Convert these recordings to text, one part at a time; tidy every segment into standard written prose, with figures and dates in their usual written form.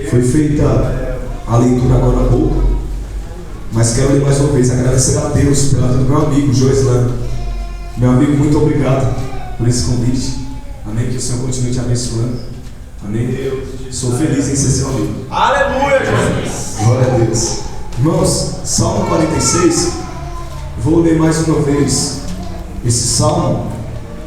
Foi feita a leitura agora há pouco, mas quero ler mais uma vez, agradecer a Deus pela vida do meu amigo Joeslano. Meu amigo, muito obrigado por esse convite. Amém, que o Senhor continue te abençoando. Amém. Sou feliz em ser seu amigo. Aleluia, Jesus. Glória a Deus. Irmãos, Salmo 46. Vou ler mais uma vez esse salmo,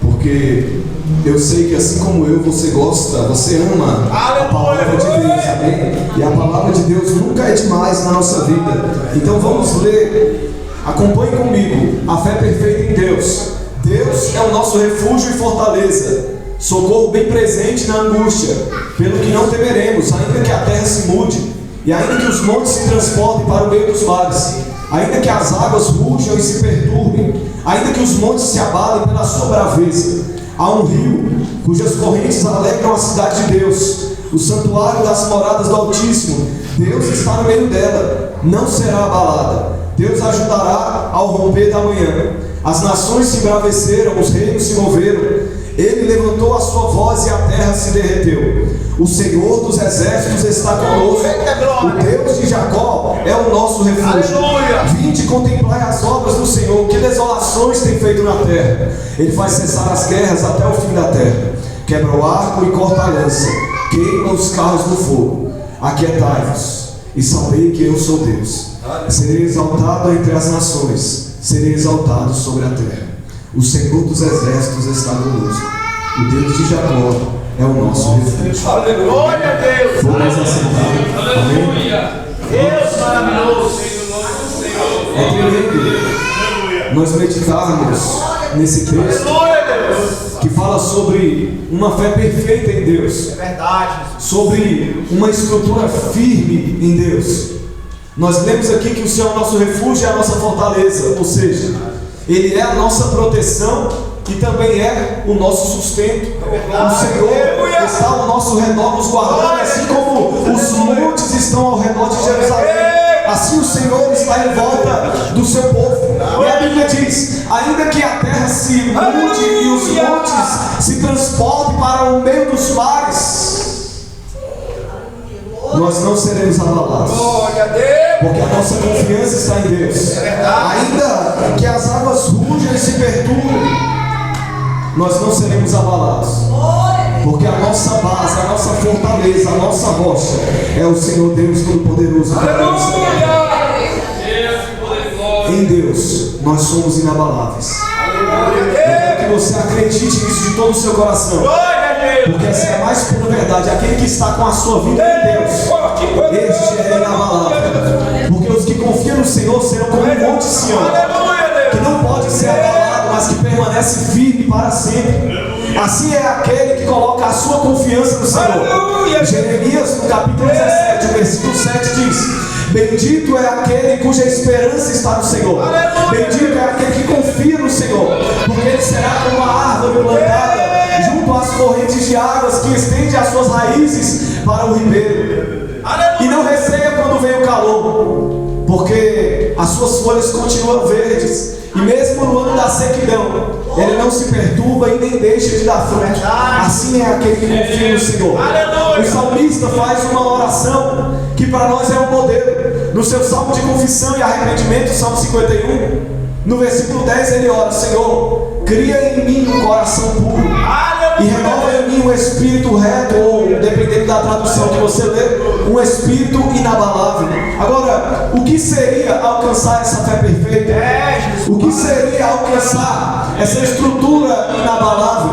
porque eu sei que assim como eu, você gosta, você ama a palavra de Deus, amém? E a palavra de Deus nunca é demais na nossa vida. Então vamos ler, acompanhe comigo. A fé perfeita em Deus. Deus é o nosso refúgio e fortaleza, socorro bem presente na angústia, pelo que não temeremos, ainda que a terra se mude, e ainda que os montes se transportem para o meio dos mares, ainda que as águas rujam e se perturbem, ainda que os montes se abalem pela sua braveza. Há um rio cujas correntes alegram a cidade de Deus, o santuário das moradas do Altíssimo. Deus está no meio dela, não será abalada. Deus ajudará ao romper da manhã. As nações se embraveceram, os reinos se moveram. Ele levantou a sua voz e a terra se derreteu. O Senhor dos exércitos está conosco. O Deus de Jacó é o nosso refúgio. Vinde contemplai as obras do Senhor, que desolações tem feito na terra. Ele faz cessar as guerras até o fim da terra. Quebra o arco e corta a lança, queima os carros no fogo. Aquietai-vos e sabei que eu sou Deus. Serei exaltado entre as nações, serei exaltado sobre a terra. O Senhor dos exércitos está conosco. O Deus de Jacó é o nosso refúgio. Aleluia, Deus. Vamos assentar. Amém? Deus maravilhoso. É tremendo nós meditarmos nesse texto que fala sobre uma fé perfeita em Deus. É verdade. Sobre uma estrutura firme em Deus. Nós lemos aqui que o Senhor é o nosso refúgio e a nossa fortaleza, ou seja, Ele é a nossa proteção e também é o nosso sustento. O Senhor está ao nosso redor nos guardando, assim como os montes estão ao redor de Jerusalém. Assim o Senhor está em volta do seu povo. E a Bíblia diz: ainda que a terra se mude e os montes se transportem para o meio dos mares, nós não seremos abalados, porque a nossa confiança está em Deus. Ainda que as águas rujam e se perturbem, nós não seremos abalados, porque a nossa base, a nossa fortaleza, a nossa rocha é o Senhor Deus Todo-Poderoso. Em Deus nós somos inabaláveis. Eu quero que você acredite nisso de todo o seu coração, porque essa é a mais pura verdade. Aquele que está com a sua vida em Deus, este é inabalável. Porque os que confiam no Senhor serão como um monte Sião, que não pode ser abalado, mas que permanece firme para sempre. Assim é aquele que coloca a sua confiança no Senhor. Jeremias, no capítulo 17, o versículo 7 diz: bendito é aquele cuja esperança está no Senhor. Bendito é aquele que confia no Senhor, porque ele será como uma árvore plantada junto às correntes de águas, que estende as suas raízes para o ribeiro. E não receia quando vem o calor, porque as suas folhas continuam verdes. E mesmo no ano da sequidão, ele não se perturba e nem deixa de dar fruto. Assim é aquele que confia no Senhor. O salmista faz uma oração que para nós é um modelo. No seu salmo de confissão e arrependimento, Salmo 51, no versículo 10 ele ora: Senhor, cria em mim um coração puro e renova em mim um espírito reto, ou dependendo da tradução que você lê, um espírito inabalável. Agora, o que seria alcançar essa fé perfeita? O que seria alcançar essa estrutura inabalável?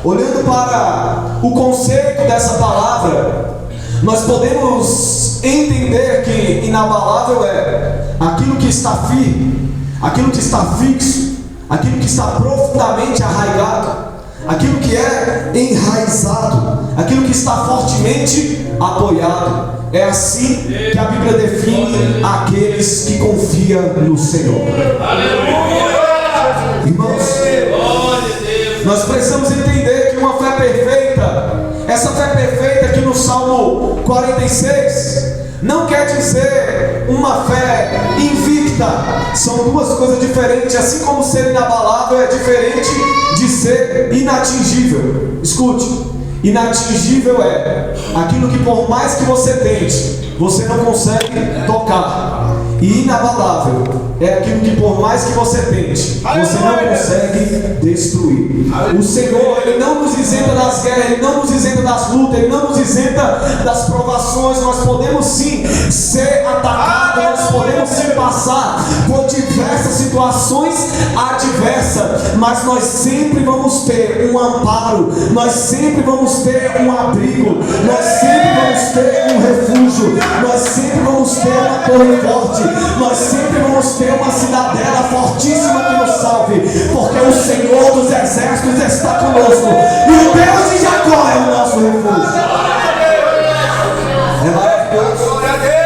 Olhando para o conceito dessa palavra, nós podemos entender que inabalável é aquilo que está firme, aquilo que está fixo, aquilo que está profundamente arraigado, aquilo que é enraizado, aquilo que está fortemente apoiado. É assim que a Bíblia define aqueles que confiam no Senhor. Irmãos, nós precisamos entender que uma fé perfeita, essa fé perfeita aqui no Salmo 46, não quer dizer uma fé invicta. São duas coisas diferentes. Assim como ser inabalável é diferente de ser inatingível. Escute, Inatingível é aquilo que por mais que você tente, você não consegue tocar. E inabalável é aquilo que por mais que você tente, você não consegue destruir. O Senhor, Ele não nos isenta das guerras, Ele não nos isenta das lutas, Ele não nos isenta das provações. Nós podemos sim ser atacados, nós podemos sim passar por diversas situações adversas, mas nós sempre vamos ter um amparo, nós sempre vamos ter um abrigo, nós sempre vamos ter um refúgio, nós sempre vamos ter uma torre forte, nós sempre vamos ter uma cidadela fortíssima que nos salve, porque o Senhor dos exércitos está conosco e o Deus de Jacó é o nosso refúgio. É maravilhoso,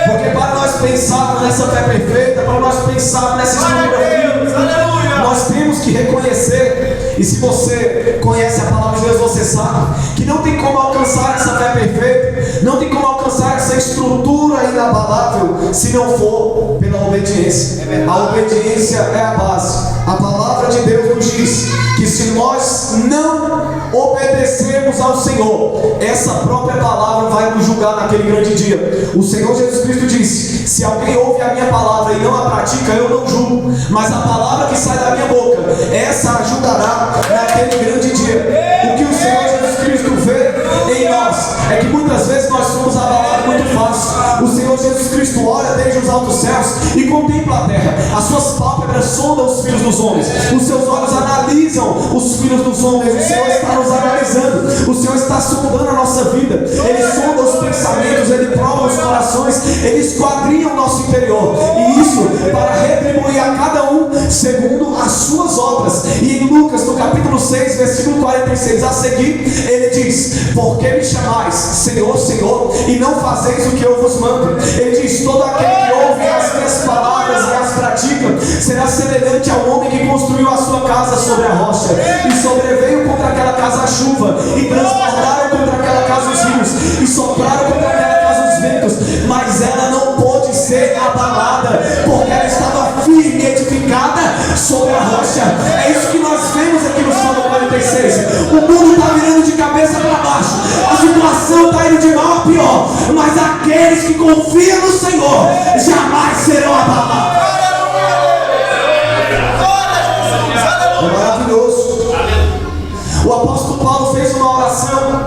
porque para nós pensarmos nessa fé perfeita, para nós pensarmos nessa estrutura firme, nós temos que reconhecer, e se você conhece a palavra de Deus, você sabe que não tem como alcançar essa fé perfeita, não tem como alcançar essa estrutura inabalável se não for pela obediência. A obediência é a base. A palavra de Deus nos diz que se nós não obedecermos ao Senhor, essa própria palavra vai nos julgar naquele grande dia. O Senhor Jesus Cristo disse: se alguém ouve a minha palavra e não a pratica, eu não julgo, mas a palavra que sai da minha boca, essa ajudará naquele grande dia. O que o Senhor Jesus Cristo vê em nós é que muitas vezes nós somos abalados muito fácil. O Senhor Jesus Cristo olha desde os altos céus e contempla a terra. As suas pálpebras sondam os filhos dos homens, os seus olhos analisam os filhos dos homens. O Senhor está nos analisando, o Senhor está sondando a nossa vida. Ele sonda os pensamentos, Ele prova os corações, Ele esquadrinha o nosso interior, e isso para retribuir a cada um segundo as suas obras. E em Lucas, no capítulo 6, versículo 46 a seguir, ele diz: por que me chamais Senhor, Senhor, e não fazeis o que eu vos mando? Ele diz: todo aquele que ouve as minhas palavras e as pratica será semelhante ao homem que construiu a sua casa sobre a rocha, e sobreveio contra aquela casa a chuva, e transbordaram contra aquela casa os rios, e sopraram contra aquela casa os ventos, mas ela não pôde ser abalada, porque ela estava firme e edificada sobre a rocha. É isso que nós vemos aqui no Salmo 46. O mundo está virando de cabeça para baixo, a situação está indo de mal a pior, mas aqueles que confiam no Senhor jamais serão abalados. É maravilhoso. O apóstolo Paulo fez uma oração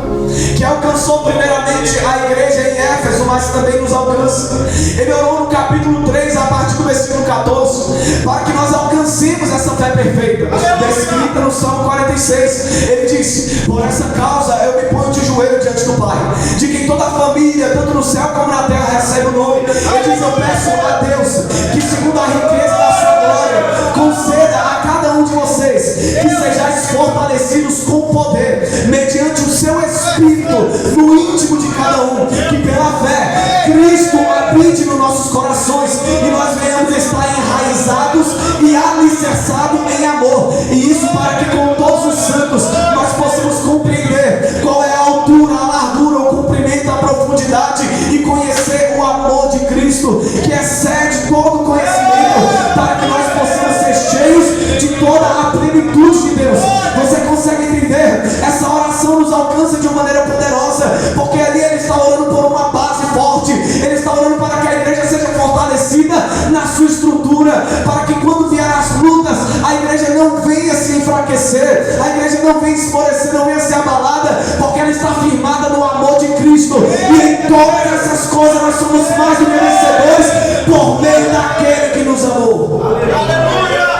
que alcançou primeiramente a igreja em Éfeso, mas também nos alcança. Ele orou no capítulo 3, a partir do versículo 14, para que nós alcancemos essa fé perfeita, descrita no Salmo 46. Ele disse: por essa causa eu me ponho de joelho diante do Pai, de quem toda a família, tanto no céu como na terra, recebe o nome. Ele diz: eu peço a Deus que, segundo a riqueza da sua glória, conceda a cada um de vocês que sejais fortalecidos com poder, mediante o seu Espírito, no íntimo de cada um, que pela fé Cristo habite nos nossos corações, e nós venhamos estar enraizados e alicerçados em amor. E isso para que com todos os santos nós possamos compreender qual é a altura, a largura, o comprimento, a profundidade, e conhecer o amor de Cristo, que excede todo conhecimento, para que nós possamos ser cheios de toda a plenitude de Deus. Você consegue entender? Essa oração nos alcança de uma maneira poderosa, porque ali ele está orando por uma base forte, ele está orando para que a igreja seja fortalecida na sua estrutura, para que quando vier as lutas, a igreja não venha se enfraquecer, a igreja não venha esmorecer, não venha ser abalada, porque ela está firmada no amor de Cristo. E em todas essas coisas nós somos mais do que vencedores por meio daquele que nos amou.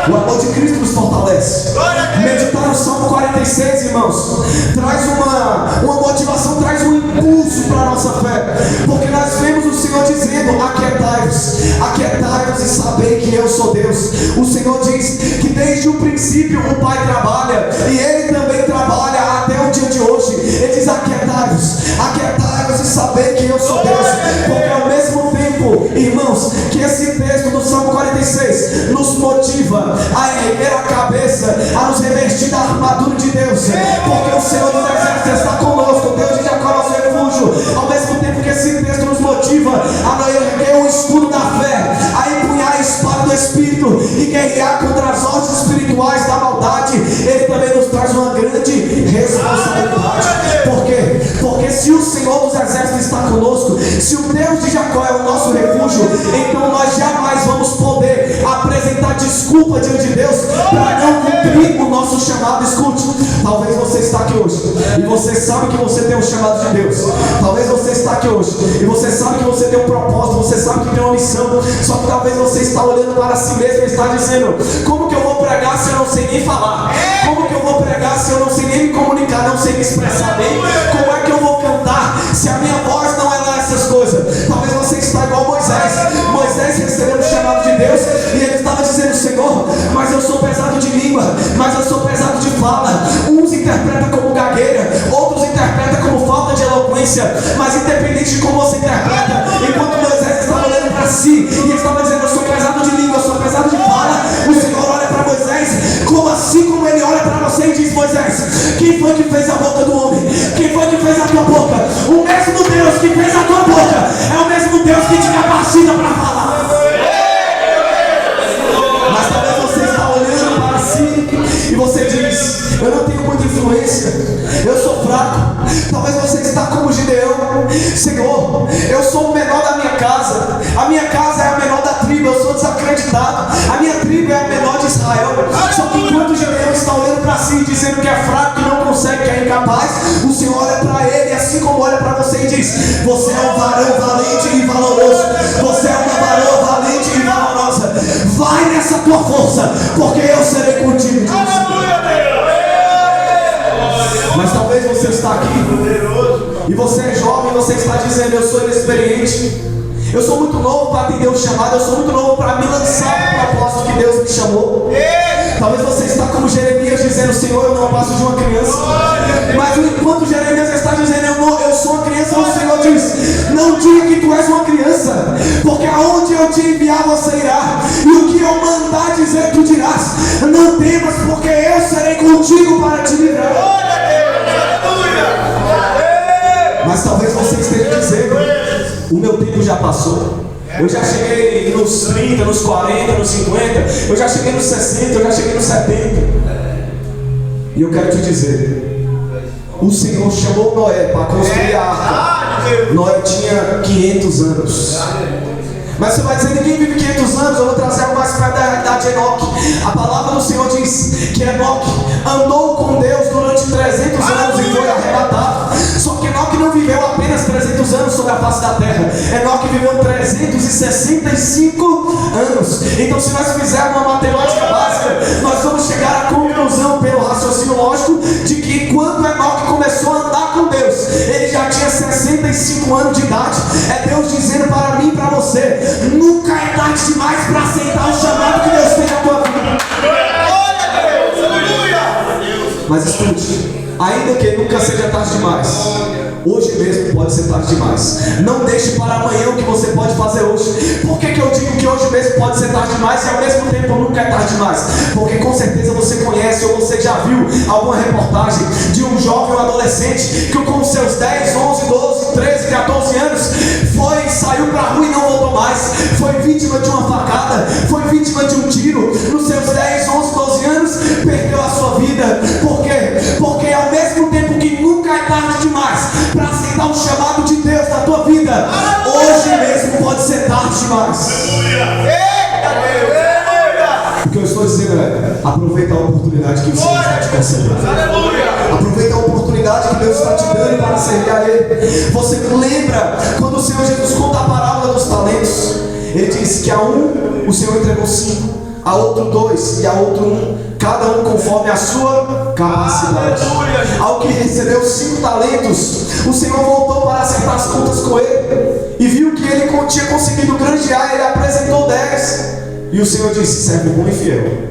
O amor de Cristo nos fortalece. Meditar no Salmo 46, irmãos, traz uma motivação, traz um impulso para a nossa fé, porque nós vemos o Senhor dizendo: aquietai-vos e sabei que eu sou Deus. O Senhor diz que desde o princípio o Pai trabalha, e Ele também trabalha até o dia de hoje. Ele diz: aquietai-vos e sabei que eu sou Deus. Porque ao mesmo tempo, irmãos, que esse texto do Salmo 46 nos motiva a erguer a cabeça, a nos revestir da armadura de Deus, porque o Senhor dos exércitos está conosco, Deus de Jacó, nosso refúgio. Ao mesmo tempo que esse texto nos motiva a erguer o escudo da fé, a empunhar a espada do Espírito e guerrear contra as hostes espirituais da maldade, ele também nos traz uma grande responsabilidade. Por quê? conosco, se o Deus de Jacó é o nosso refúgio, então nós jamais vamos poder apresentar desculpa diante de Deus para não cumprir o nosso chamado. Escute, talvez você está aqui hoje e você sabe que você tem um chamado de Deus. Talvez você está aqui hoje e você sabe que você tem um propósito, você sabe que tem uma missão, só que talvez você está olhando para si mesmo e está dizendo: como que eu vou pregar se eu não sei nem falar? Como que eu vou pregar se eu não sei nem me comunicar, não sei me expressar bem? Como é que eu vou cantar se a minha voz não é lá essas coisas? Talvez você está igual Moisés. Moisés recebeu o chamado de Deus e ele estava dizendo: Senhor, mas eu sou pesado de língua, mas eu sou pesado de fala. Uns interpretam como gagueira, outros interpretam como falta de eloquência, mas independente de como você interpreta, enquanto Moisés estava olhando para si e estava dizendo: eu sou pesado de língua, eu sou pesado de fala, o Senhor olha para Moisés como ele olha para você e diz: Moisés, quem foi que fez a boca do homem? Quem foi que fez a tua boca? O mesmo Deus que fez a tua boca é o mesmo Deus que te capacita para falar. Mas talvez você está olhando para si e você diz: eu não tenho muita influência, eu sou fraco. Talvez você está como Gideão: Senhor, eu sou o menor da minha casa, a minha casa é a menor da tribo, eu sou desacreditado, a minha tribo é a menor de Israel. Só que enquanto Gideão está olhando para si, dizendo que é fraco, que não consegue, que é incapaz, o Senhor olha para ele, assim como olha para você, e diz: você é um varão valente e valoroso, você é uma varão valente e valorosa, vai nessa tua força, porque eu serei contigo. Mas talvez você está aqui e você é jovem, você está dizendo: eu sou inexperiente, eu sou muito novo para atender o chamado, eu sou muito novo para me lançar para o propósito que Deus me chamou. Talvez você está como Jeremias dizendo: Senhor, eu não passo de uma criança. Mas enquanto Jeremias está dizendo: eu sou uma criança, o Senhor diz: não diga que tu és uma criança, porque aonde eu te enviar você irá, e o que eu mandar dizer tu dirás. Não temas, porque eu serei contigo para te livrar. Mas talvez você esteja dizendo: o meu tempo já passou, eu já cheguei nos 30, nos 40, nos 50, eu já cheguei nos 60, eu já cheguei nos 70. E eu quero te dizer: o Senhor chamou Noé para construir a arca. Noé tinha 500 anos. Mas você vai dizer: ninguém vive 500 anos. Eu vou trazer algo mais perto da realidade de Enoque. A palavra do Senhor diz que Enoque andou com Deus durante 300 anos e foi arrebatado. Só que Enoque não viveu apenas 300 anos sobre a face da terra. Enoque viveu 365 anos. Então, se nós fizermos uma matemática básica, nós vamos chegar à conclusão, pelo raciocínio lógico, de que quando Enoque começou a andar com Deus, ele já tinha 65 anos de idade. É Deus dizendo para mim e para você: nunca é tarde demais para aceitar o chamado que Deus tem na tua vida. Mas escute, ainda que nunca seja tarde demais, hoje mesmo pode ser tarde demais. Não deixe para amanhã o que você pode fazer hoje. Por que eu digo que hoje mesmo pode ser tarde demais e ao mesmo tempo nunca é tarde demais? Porque com certeza você conhece ou você já viu alguma reportagem de um jovem ou adolescente que com seus 10, 11, 12, 13, 14 anos saiu para a rua e não voltou mais. Foi vítima de uma facada, foi vítima de um tiro. Nos seus 10, 11, 12 anos perdeu a sua vida. Por quê? Porque ao mesmo tempo que nunca é tarde demais para aceitar o chamado de Deus na tua vida, hoje mesmo pode ser tarde demais. O que eu estou dizendo é: aproveita a oportunidade que o Senhor está te concedendo. Aproveita a oportunidade que Deus está te dando para servir a Ele. Você lembra quando o Senhor Jesus conta a parábola dos talentos? Ele diz que a um o Senhor entregou 5, a outro 2 e a outro 1, cada um conforme a sua capacidade. Ao que recebeu 5 talentos, o Senhor voltou para acertar as contas com ele e viu que ele tinha conseguido granjear. Ele apresentou 10 e o Senhor disse: servo bom e fiel,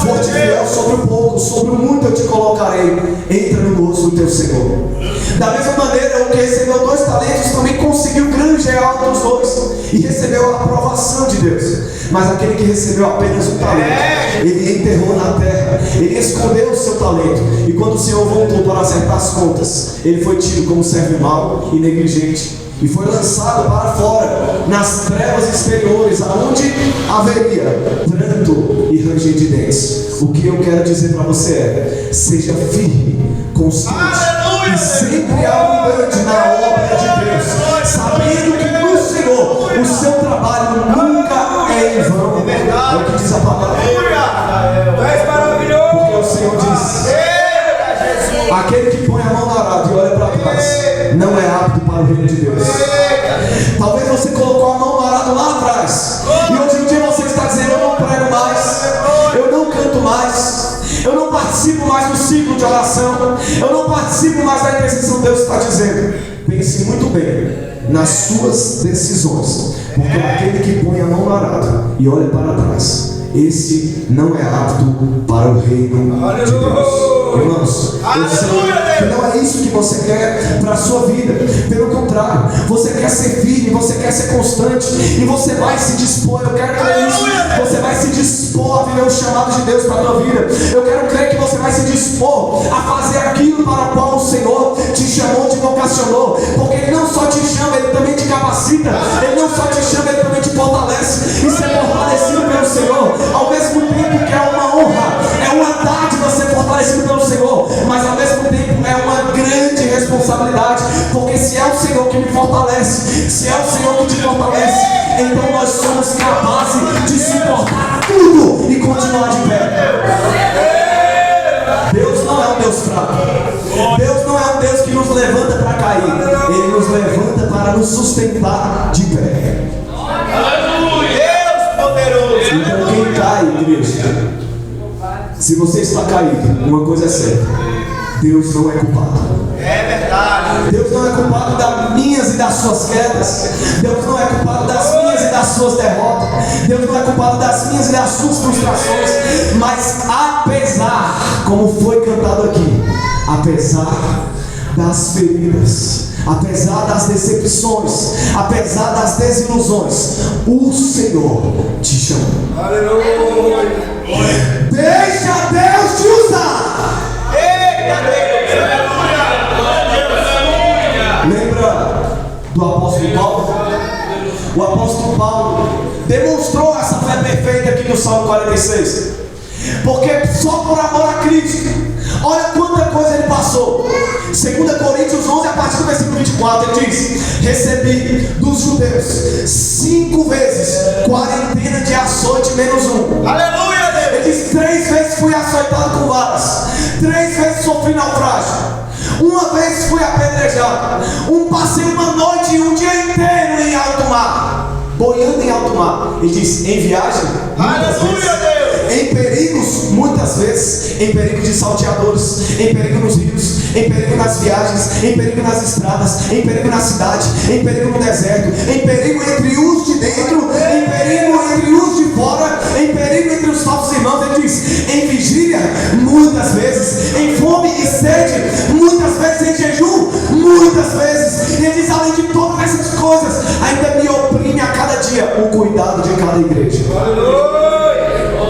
for-te fiel sobre o pouco, sobre o muito eu te colocarei, entra no gozo do teu Senhor. Da mesma maneira, o que recebeu 2 talentos também conseguiu granjear outros 2 e recebeu a aprovação de Deus. Mas aquele que recebeu apenas um talento, ele enterrou na terra, ele escondeu o seu talento. E quando o Senhor voltou para acertar as contas, ele foi tido como servo mau e negligente e foi lançado para fora, nas trevas exteriores, aonde haveria pranto e ranger de dentes. O que eu quero dizer para você é: seja firme, constante e sempre abundante na obra de Deus. reino de Deus. Talvez você colocou a mão no arado lá atrás, e hoje em dia você está dizendo: eu não prego mais, eu não canto mais, eu não participo mais do ciclo de oração, eu não participo mais da intercessão. Deus está dizendo: pense muito bem nas suas decisões, porque aquele que põe a mão no arado e olha para trás, esse não é apto para o reino de Deus. Irmãos, eu sei que não é isso que você quer para a sua vida. Pelo contrário, você quer ser firme, você quer ser constante, e você vai se dispor. Eu quero crer nisso. Você vai se dispor a viver o chamado de Deus para a tua vida. Eu quero crer que você vai se dispor a fazer aquilo para o qual o Senhor te chamou, te vocacionou. Porque Ele não só te chama, Ele também te capacita. Ele não só te chama, Ele também te fortalece. E ser fortalecido pelo Senhor, ao mesmo tempo que é uma honra, é uma dádiva ser fortalecido pelo Senhor, mas ao mesmo tempo é uma grande responsabilidade, porque se é o Senhor que me fortalece, se é o Senhor que te fortalece, então nós somos capazes de suportar tudo e continuar de pé. Deus não é um Deus fraco. Deus não é um Deus que nos levanta para cair. Ele nos levanta para nos sustentar de pé. Deus poderoso. Então quem cai, igreja, se você está caído, uma coisa é certa: Deus não é culpado. É verdade. Deus não é culpado das minhas e das suas quedas. Deus não é culpado das minhas e das suas derrotas. Deus não é culpado das minhas e das suas frustrações. Mas apesar, como foi cantado aqui, apesar das feridas, apesar das decepções, apesar das desilusões, o Senhor te chama. Aleluia. Deixa Deus te usar. Lembra do apóstolo Paulo? O apóstolo Paulo demonstrou essa fé perfeita aqui no Salmo 46. Porque só por amor a Cristo, olha quanta coisa ele passou. 2 Coríntios 11, a partir do versículo 24, ele diz: recebi dos judeus 5 vezes quarentena de açoite menos 1. Aleluia, Deus. Ele diz: 3 vezes fui açoitado com varas, 3 vezes sofri naufrágio, 1 vez fui apedrejado, passei uma noite e um dia inteiro em alto mar, boiando em alto mar. Ele diz: em viagem, aleluia, Deus. Em perigos, muitas vezes, em perigo de salteadores, em perigo nos rios, em perigo nas viagens, em perigo nas estradas, em perigo na cidade, em perigo no deserto, em perigo entre os de dentro, em perigo entre os de fora, em perigo entre os falsos irmãos. Ele diz: em vigília, muitas vezes, em fome e sede, muitas vezes, em jejum, muitas vezes. Ele diz: além de todas essas coisas, ainda me oprime a cada dia o cuidado de cada igreja.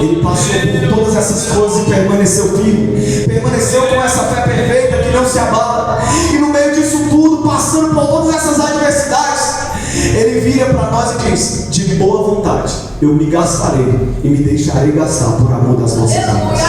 Ele passou por todas essas coisas e permaneceu firme, permaneceu com essa fé perfeita que não se abala. E no meio disso tudo, passando por todas essas adversidades, ele vira para nós e diz: de boa vontade eu me gastarei e me deixarei gastar por amor das vossas almas.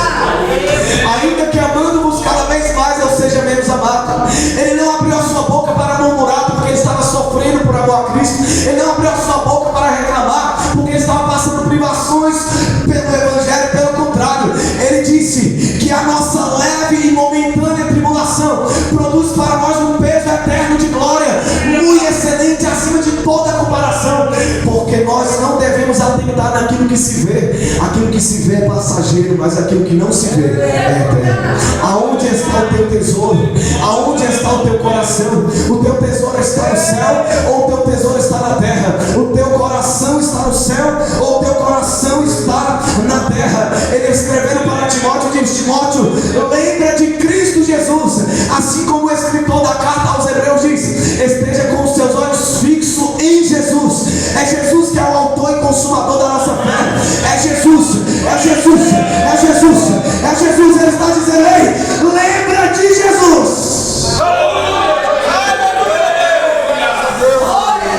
Ainda que amando-vos cada vez mais eu seja menos amado. Ele não abriu a sua boca para murmurar porque ele estava sofrendo por amor a Cristo. Ele não abriu a sua boca para reclamar porque ele estava passando privações pelo Evangelho. Pelo contrário, ele disse que a nossa leve e momentânea tribulação produz para nós um peso eterno de glória, muito excelente, acima de toda comparação. Porque nós não devemos atentar naquilo que se vê. Aquilo que se vê é passageiro, mas aquilo que não se vê é eterno. Aonde está o teu tesouro? Aonde está o teu coração? O teu tesouro está no céu ou o teu tesouro está na terra? O teu coração está no céu ou o teu coração está na terra? Ele escrevendo para Timóteo diz: Timóteo, lembra de Cristo Jesus, assim como o escritor da carta aos Hebreus diz: esteja com os seus olhos fixos em Jesus. É Jesus que é o autor e consumador da nossa fé. É Jesus, é Jesus, é Jesus, é Jesus. Ele está dizendo: ei, lembra de Jesus.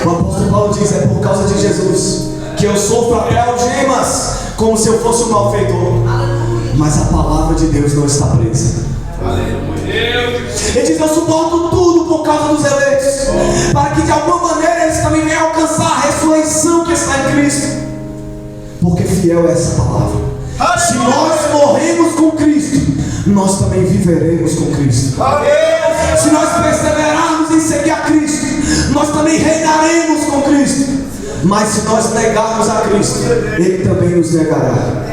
O apóstolo Paulo diz: é por causa de Jesus que eu sofro até algemas, como se eu fosse um malfeitor. Mas a palavra de Deus não está presa. Ele diz: eu suporto tudo por causa dos eleitos, para que de alguma maneira eles também venham alcançar a ressurreição que está em Cristo. Porque fiel é essa palavra. Se nós morremos com Cristo, nós também viveremos com Cristo. Se nós perseverarmos em seguir a Cristo, nós também reinaremos com Cristo. Mas se nós negarmos a Cristo, Ele também nos negará.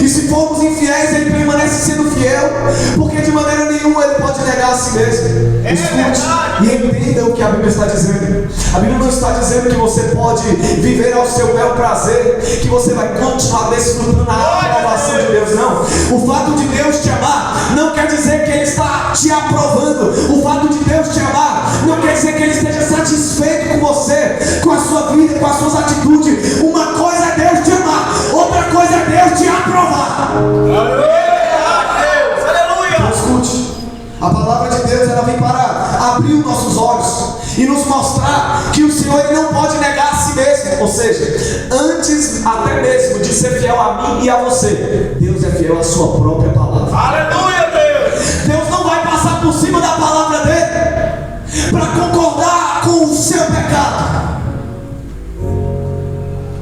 E se formos infiéis, Ele permanece sendo fiel, porque de maneira nenhuma Ele pode negar a si mesmo. Escute e entenda o que a Bíblia está dizendo. A Bíblia não está dizendo que você pode viver ao seu bel prazer, que você vai continuar desfrutando a aprovação de Deus. Não. O fato de Deus te amar não quer dizer que Ele está te aprovando. O fato de Deus te amar não quer dizer que Ele esteja satisfeito com você, com a sua vida, com as suas atitudes. Uma coisa é Deus te amar, outra coisa é Deus te aprovar. Então escute, a palavra de Deus ela vem para abrir os nossos olhos e nos mostrar que o Senhor ele não pode negar a si mesmo. Ou seja, antes até mesmo de ser fiel a mim e a você, Deus é fiel à sua própria palavra. Aleluia, Deus! Deus não vai passar por cima da palavra dele para concordar com o seu pecado.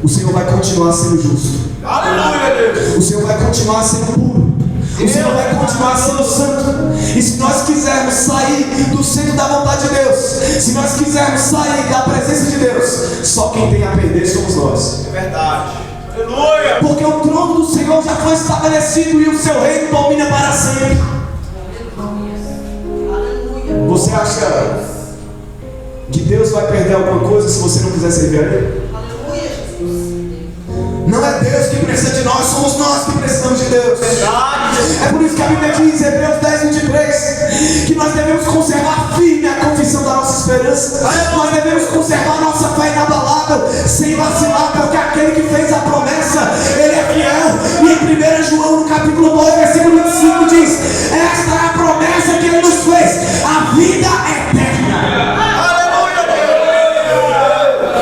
O Senhor vai continuar sendo justo. Aleluia, Deus! O Senhor vai continuar sendo puro. O Senhor vai continuar sendo santo. E se nós quisermos sair do centro da vontade de Deus, se nós quisermos sair da presença de Deus, só quem tem a perder somos nós. É verdade. Aleluia! Porque o trono do Senhor já foi estabelecido e o seu reino domina para sempre. Você acha que Deus vai perder alguma coisa se você não quiser servir a Ele? Não é Deus que precisa de nós, somos nós que precisamos de Deus. É por isso que a Bíblia diz, Hebreus 10:23, que nós devemos conservar firme a confissão da nossa esperança. Nós devemos conservar nossa fé inabalável, sem vacilar, porque aquele que fez a promessa, Ele é fiel. E em 1 João, no capítulo 2, versículo 25, diz: esta é a promessa que Ele nos fez, a vida eterna.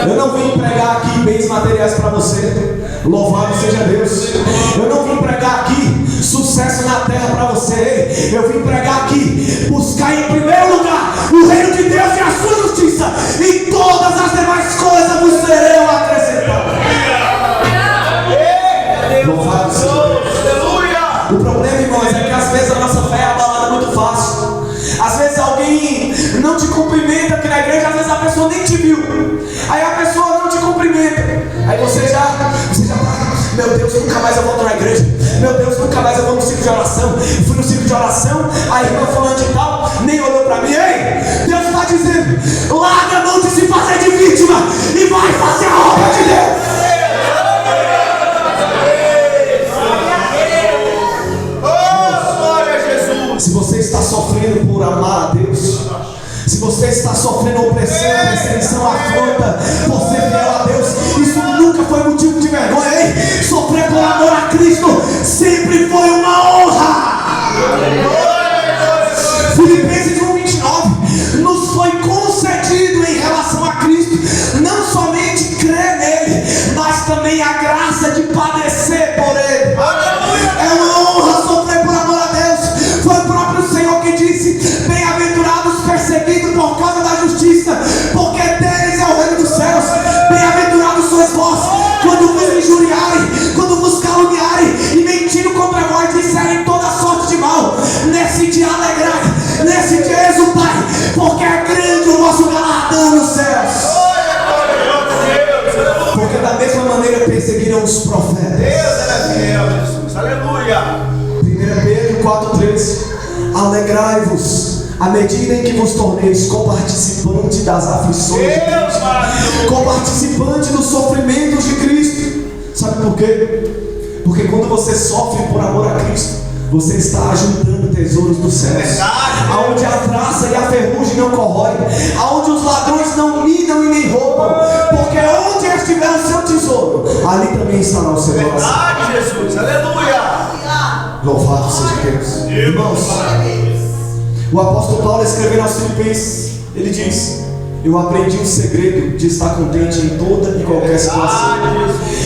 Eu não vim pregar aqui bens materiais para você. Louvado seja Deus. Eu não vim pregar aqui sucesso na terra para você. Eu vim pregar aqui buscar em primeiro lugar o reino de Deus e a sua justiça, e todas as demais coisas vos serão acrescentadas. Louvado seja Deus. O problema, irmãos, é que às vezes a nossa fé é abalada muito fácil. Às vezes alguém não te cumprimenta aqui na igreja, às vezes a pessoa nem te viu. Aí a pessoa não te cumprimenta. Aí você já tá, meu Deus, nunca mais eu volto na igreja. Meu Deus, nunca mais eu vou no ciclo de oração. Eu fui no ciclo de oração, a irmã falando de tal, nem olhou para mim. Ei, Deus está dizendo: larga a mão de se fazer de vítima e vai fazer a obra de Deus. Se você está sofrendo por amar a Deus, se você está sofrendo opressão, perseguição, afronta por ser fiel a Deus, isso nunca foi motivo de vergonha. Ei, sofrer por amor a Cristo sempre foi uma honra. Filipenses 1:29 nos foi concedido em relação a Cristo não somente crer nele, mas também a graça de padecer por ele. É uma honra sofrer por amor a Deus. Foi o próprio Senhor que disse: bem-aventurados perseguidos por causa da justiça, porque deles é o reino dos céus. Bem-aventurados sois vós quando vos injuriarem, quando vos caluniarem e mentindo contra vós disserem toda sorte de mal. Nesse dia alegrai, nesse dia exultai, porque é grande o vosso galardão nos céus. Porque da mesma maneira perseguiram os profetas. Deus é fiel, Jesus. Aleluia. 1 Pedro 4:13. Alegrai-vos à medida em que vos torneis coparticipante das aflições de Cristo, coparticipante dos sofrimentos de Cristo. Sabe por quê? Porque quando você sofre por amor a Cristo, você está ajuntando tesouros dos céus, aonde a traça e a ferrugem não corroem, aonde os ladrões não minam e nem roubam, porque onde estiver o seu tesouro, ali também estará o seu coração. Verdade, Jesus. Aleluia. Louvado seja Deus. Irmãos, o apóstolo Paulo, escrevendo aos Filipenses, ele diz: eu aprendi o segredo de estar contente em toda e qualquer situação.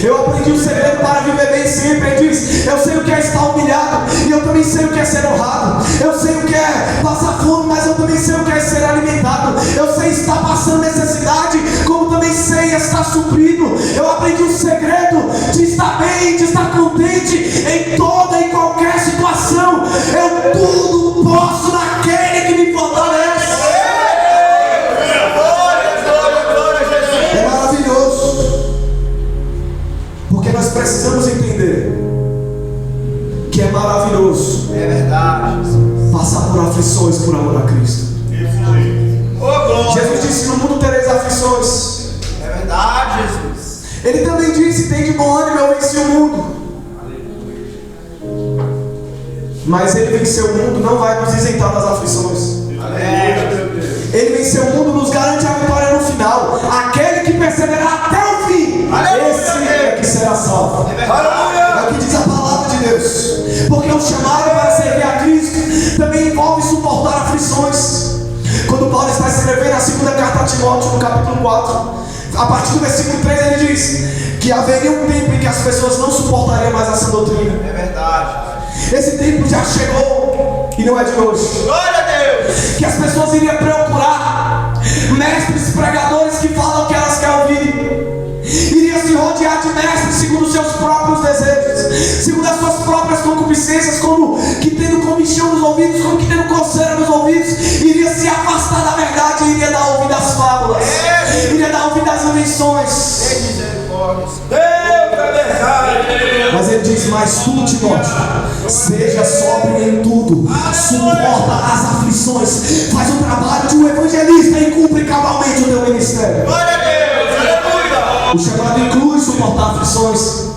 Eu aprendi o segredo para viver bem sempre. Ele diz: eu sei o que é estar humilhado, e eu também sei o que é ser honrado. Eu sei o que é passar fome, mas eu também sei o que é ser alimentado. Eu sei estar passando necessidade, como também sei estar suprido. Eu aprendi o segredo de estar bem, de estar contente em toda e qualquer situação. Eu tudo posso naquele que me fortalece. aflições por amor a Cristo. Jesus disse: no mundo tereis aflições. É verdade, Jesus. Ele também disse: tem de bom ânimo, eu venci o mundo. Mas ele venceu o mundo, não vai nos isentar das aflições. Ele venceu o mundo, nos garante a vitória no final. Aquele que perseverar até o fim, esse é que será salvo. É o que diz a palavra de Deus. Porque o chamado para servir a Cristo também envolve suportar aflições. Quando Paulo está escrevendo a segunda carta a Timóteo, no capítulo 4, a partir do versículo 3, ele diz que haveria um tempo em que as pessoas não suportariam mais essa doutrina. É verdade. Esse tempo já chegou e não é de hoje. Glória a Deus. Que as pessoas iriam procurar mestres, pregadores que falam o que elas querem ouvir. Iria se rodear de mestres segundo os seus próprios desejos, segundo as suas próprias concupiscências, como que tendo comichão nos ouvidos, como que tendo coceira nos ouvidos. Iria se afastar da verdade, iria dar ouvido às fábulas, iria dar ouvido às invenções. Mas ele diz: mas tu, Timóteo, seja sóbrio em tudo, suporta as aflições, faz o trabalho de um evangelista e cumpre cabalmente o teu ministério. Glória a Deus. Aleluia. O chamado inclui suportar aflições.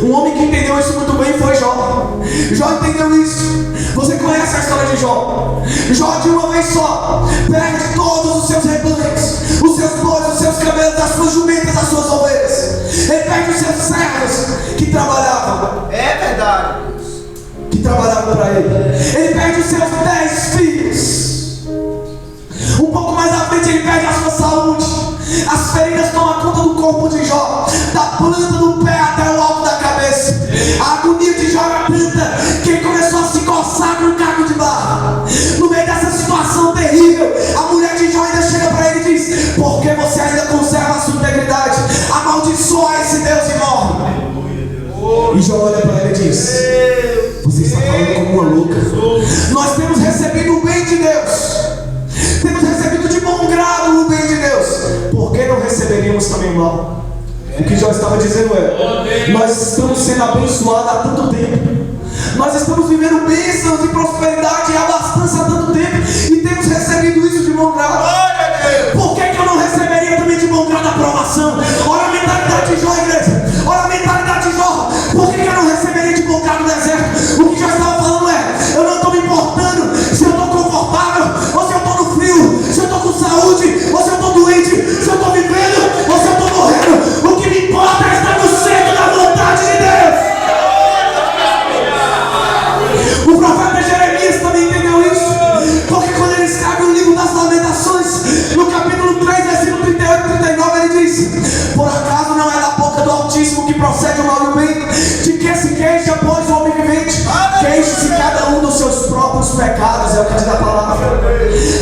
Um homem que entendeu isso muito bem foi Jó. Jó entendeu isso. Você conhece a história de Jó? Jó, de uma vez só, perde todos os seus rebanhos, os seus bois, os seus camelos, as suas jumentas, as suas ovelhas. Ele perde os seus servos que trabalhavam. É verdade. Que trabalhavam para ele. Ele perde os seus 10 filhos. Um pouco mais à frente ele perde a sua saúde. As feridas tomam conta do corpo de Jó, da planta do pé até o alto da cabeça. A agonia de Jó era tanta que ele começou a se coçar com um caco de barro. No meio dessa situação terrível, a mulher de Jó ainda chega para ele e diz: por que você ainda conserva a sua integridade? Amaldiçoa esse Deus e morre. E Jó olha para ele e diz: você está falando como uma louca. Nós temos recebido o bem de Deus, temos recebido de bom grado o bem de Deus, por que não receberíamos também o mal? O que Jó estava dizendo é: nós estamos sendo abençoados há tanto tempo, nós estamos vivendo bênçãos e prosperidade e abastança há tanto tempo, e temos recebido isso de bom grado. Por que eu não receberia também de bom grado a aprovação? Olha a mentalidade de Jó, igreja. Olha a mentalidade de Jó. Por que eu não receberia de bom grado o deserto? O que Jó estava falando é: eu não estou me importando se eu estou confortável ou se eu estou no frio, se eu estou com saúde ou se eu estou doente, se eu estou vivendo ou se eu estou morrendo. O que me importa é estar no centro da vontade de Deus. O profeta Jeremias também entendeu isso, porque quando ele escreve o livro das Lamentações, no capítulo 3, versículo 38 e 39, ele diz: por acaso não é da boca do Altíssimo que procede o mal e o bem? De que se queixa, pois, o homem vivente? Queixe-se cada um dos seus próprios pecados, é o que diz a palavra.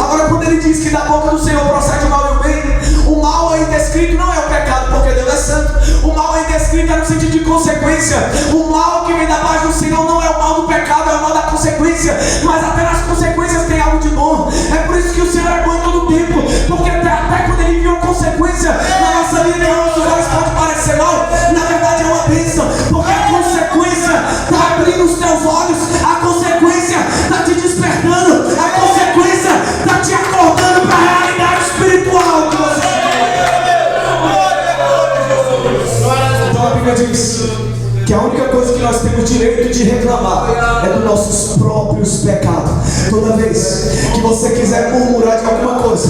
Agora, quando ele diz que da boca do Senhor procede o mal e o bem, o mal aí descrito não é o pecado, porque Deus é santo. O mal aí descrito é no sentido de consequência. O mal que vem da parte do Senhor não é o mal do pecado, é o mal da consequência. Mas até nas consequências tem algo de bom. É por isso que o Senhor é bom em todo o tempo, porque até quando ele viu a consequência na nossa vida, em nossos olhos pode parecer mal, na verdade é uma bênção, porque a consequência está abrindo os teus olhos, a consequência está te despertando, a consequência está te acordando para a realidade espiritual que você Então a Bíblia diz que a única coisa que nós temos direito de reclamar é dos nossos próprios pecados. Toda vez que você quiser murmurar de alguma coisa,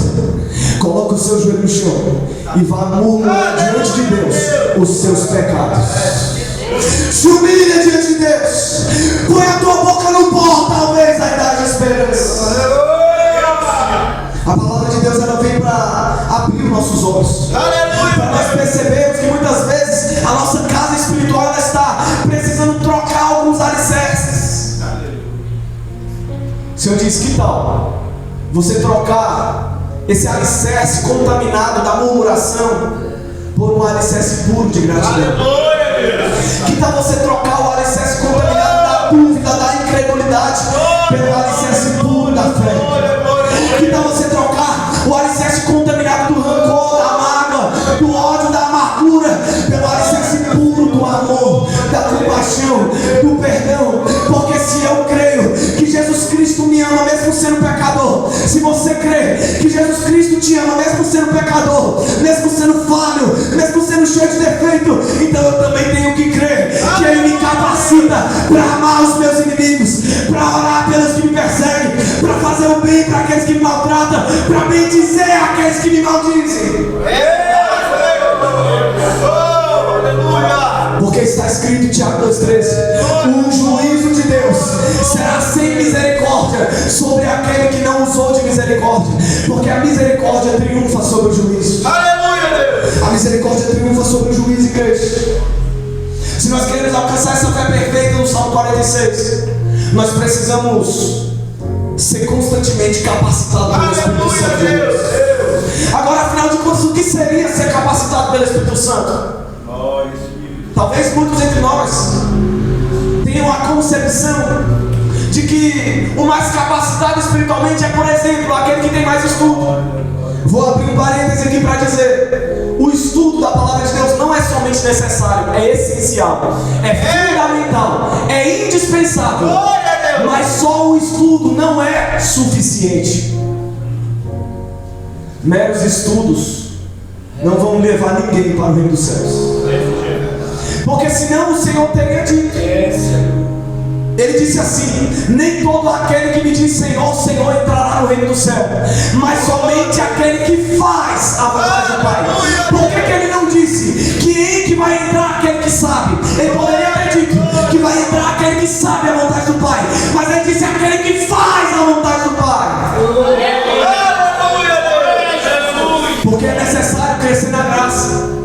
coloque o seu joelho no chão e vá murmurar diante de Deus os seus pecados. Se humilha diante de Deus, põe a tua boca no pó, talvez aí dá esperança. A palavra de Deus, ela vem para abrir os nossos olhos, para nós percebermos que muitas vezes a nossa casa espiritual ela está precisando trocar alguns alicerces. O Senhor diz: que tal você trocar esse alicerce contaminado da murmuração por um alicerce puro de gratidão? Que tal você trocar o alicerce contaminado da dúvida, da incredulidade, pelo alicerce puro da fé? Que tal você trocar o alicerce contaminado do rancor, da mágoa, do ódio, da amargura, pelo alicerce puro do amor, da compaixão, do perdão? Porque se eu creio que Jesus Cristo me ama, mesmo sendo pecador, se você crê que Jesus Cristo te ama, mesmo sendo pecador, mesmo sendo falho, mesmo sendo cheio de defeito, então eu também tenho que crer que Ele me capacita para amar os meus inimigos, para orar pelos que me perseguem, para fazer o bem para aqueles que me maltratam, para bendizer aqueles que me maldizem. Porque está escrito em Tiago 2,13: o juízo de Deus será sem misericórdia sobre aquele que não usou de misericórdia, porque a misericórdia triunfa sobre o juízo. Aleluia, Deus. A misericórdia triunfa sobre o juízo, igreja. Se nós queremos alcançar essa fé perfeita no Salmo 46, nós precisamos ser constantemente capacitados pelo Espírito Santo de Deus. Agora, afinal de contas, o que seria ser capacitado pelo Espírito Santo? Talvez muitos entre nós tenham a concepção de que o mais capacitado espiritualmente é, por exemplo, aquele que tem mais estudo. Vou abrir um parêntese aqui para dizer: o estudo da palavra de Deus não é somente necessário, é essencial, é fundamental, é indispensável. Mas só o estudo não é suficiente. Meros estudos não vão levar ninguém para o reino dos céus. Porque senão o Senhor teria dito. Ele disse assim: nem todo aquele que me diz Senhor, Senhor entrará no reino do céu, mas somente aquele que faz a vontade do Pai. Por que ele não disse que vai entrar aquele que sabe? Ele poderia ter dito que vai entrar aquele que sabe a vontade do Pai, mas ele disse aquele que faz a vontade do Pai. Porque é necessário crescer na graça.